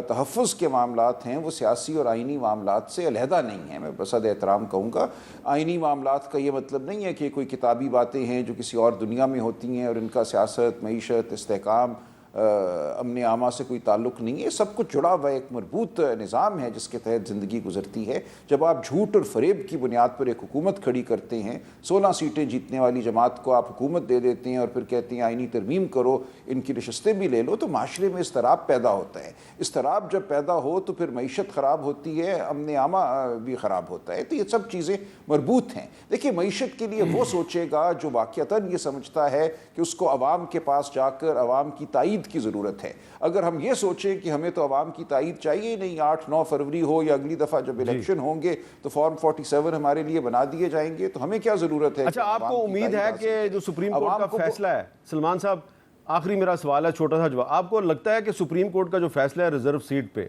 تحفظ کے معاملات ہیں، وہ سیاسی اور آئینی معاملات سے علیحدہ نہیں ہیں. میں بصد احترام کہوں گا، آئینی معاملات کا یہ مطلب نہیں ہے کہ کوئی کتابی باتیں ہیں جو کسی اور دنیا میں ہوتی ہیں اور ان کا سیاست، معیشت، استحکام، امن عامہ سے کوئی تعلق نہیں ہے. سب کچھ جڑا ہوا ایک مربوط نظام ہے جس کے تحت زندگی گزرتی ہے. جب آپ جھوٹ اور فریب کی بنیاد پر ایک حکومت کھڑی کرتے ہیں، 16 سیٹیں جیتنے والی جماعت کو آپ حکومت دے دیتے ہیں اور پھر کہتے ہیں آئینی ترمیم کرو، ان کی نشستیں بھی لے لو، تو معاشرے میں اضطراب پیدا ہوتا ہے. اضطراب جب پیدا ہو تو پھر معیشت خراب ہوتی ہے، امن عامہ بھی خراب ہوتا ہے. تو یہ سب چیزیں مربوط ہیں. دیکھیے، معیشت کے لیے وہ سوچے گا جو واقعتاً یہ سمجھتا ہے کہ اس کو عوام کے پاس جا کر عوام کی تائید کی ضرورت ہے. اگر ہم یہ سوچیں کہ ہمیں تو عوام کی تائید چاہیے نہیں، 8-9 فروری ہو یا اگلی دفعہ جب الیکشن ہوں گے تو فارم 47 ہمارے لیے بنا دیے جائیں گے، تو ہمیں کیا ضرورت ہے؟ اچھا، آپ کو امید ہے کہ جو سپریم کورٹ کا فیصلہ ہے، سلمان صاحب آخری میرا سوال ہے، چھوٹا سا جواب، آپ کو لگتا ہے کہ سپریم کورٹ کا جو فیصلہ ہے ریزرو سیٹ پہ،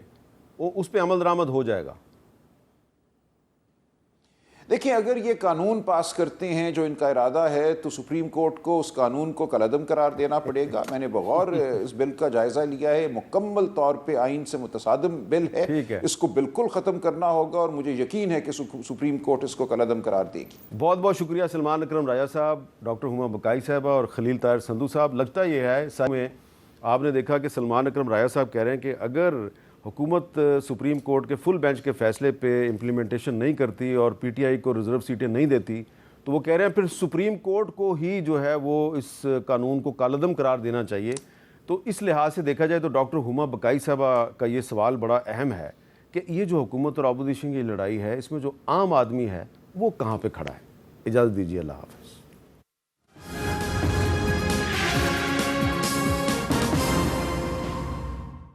اس پہ عمل درآمد ہو جائے گا؟ دیکھیں، اگر یہ قانون پاس کرتے ہیں جو ان کا ارادہ ہے تو سپریم کورٹ کو اس قانون کو کالعدم قرار دینا پڑے گا. میں نے بغور اس بل کا جائزہ لیا ہے، مکمل طور پہ آئین سے متصادم بل ہے. اس کو بالکل ختم کرنا ہوگا اور مجھے یقین ہے کہ سپریم کورٹ اس کو کالعدم قرار دے گی. بہت بہت شکریہ سلمان اکرم راجہ صاحب، ڈاکٹر ہما بقائی صاحبہ اور خلیل طاہر سندھو صاحب. لگتا یہ ہے میں آپ نے دیکھا کہ سلمان اکرم راجہ صاحب کہہ رہے ہیں کہ اگر حکومت سپریم کورٹ کے فل بینچ کے فیصلے پہ امپلیمنٹیشن نہیں کرتی اور پی ٹی آئی کو ریزرو سیٹیں نہیں دیتی تو وہ کہہ رہے ہیں پھر سپریم کورٹ کو ہی جو ہے وہ اس قانون کو کالعدم قرار دینا چاہیے. تو اس لحاظ سے دیکھا جائے تو ڈاکٹر ہما بقائی صاحبہ کا یہ سوال بڑا اہم ہے کہ یہ جو حکومت اور اپوزیشن کی لڑائی ہے، اس میں جو عام آدمی ہے وہ کہاں پہ کھڑا ہے. اجازت دیجیے، اللہ حافظ.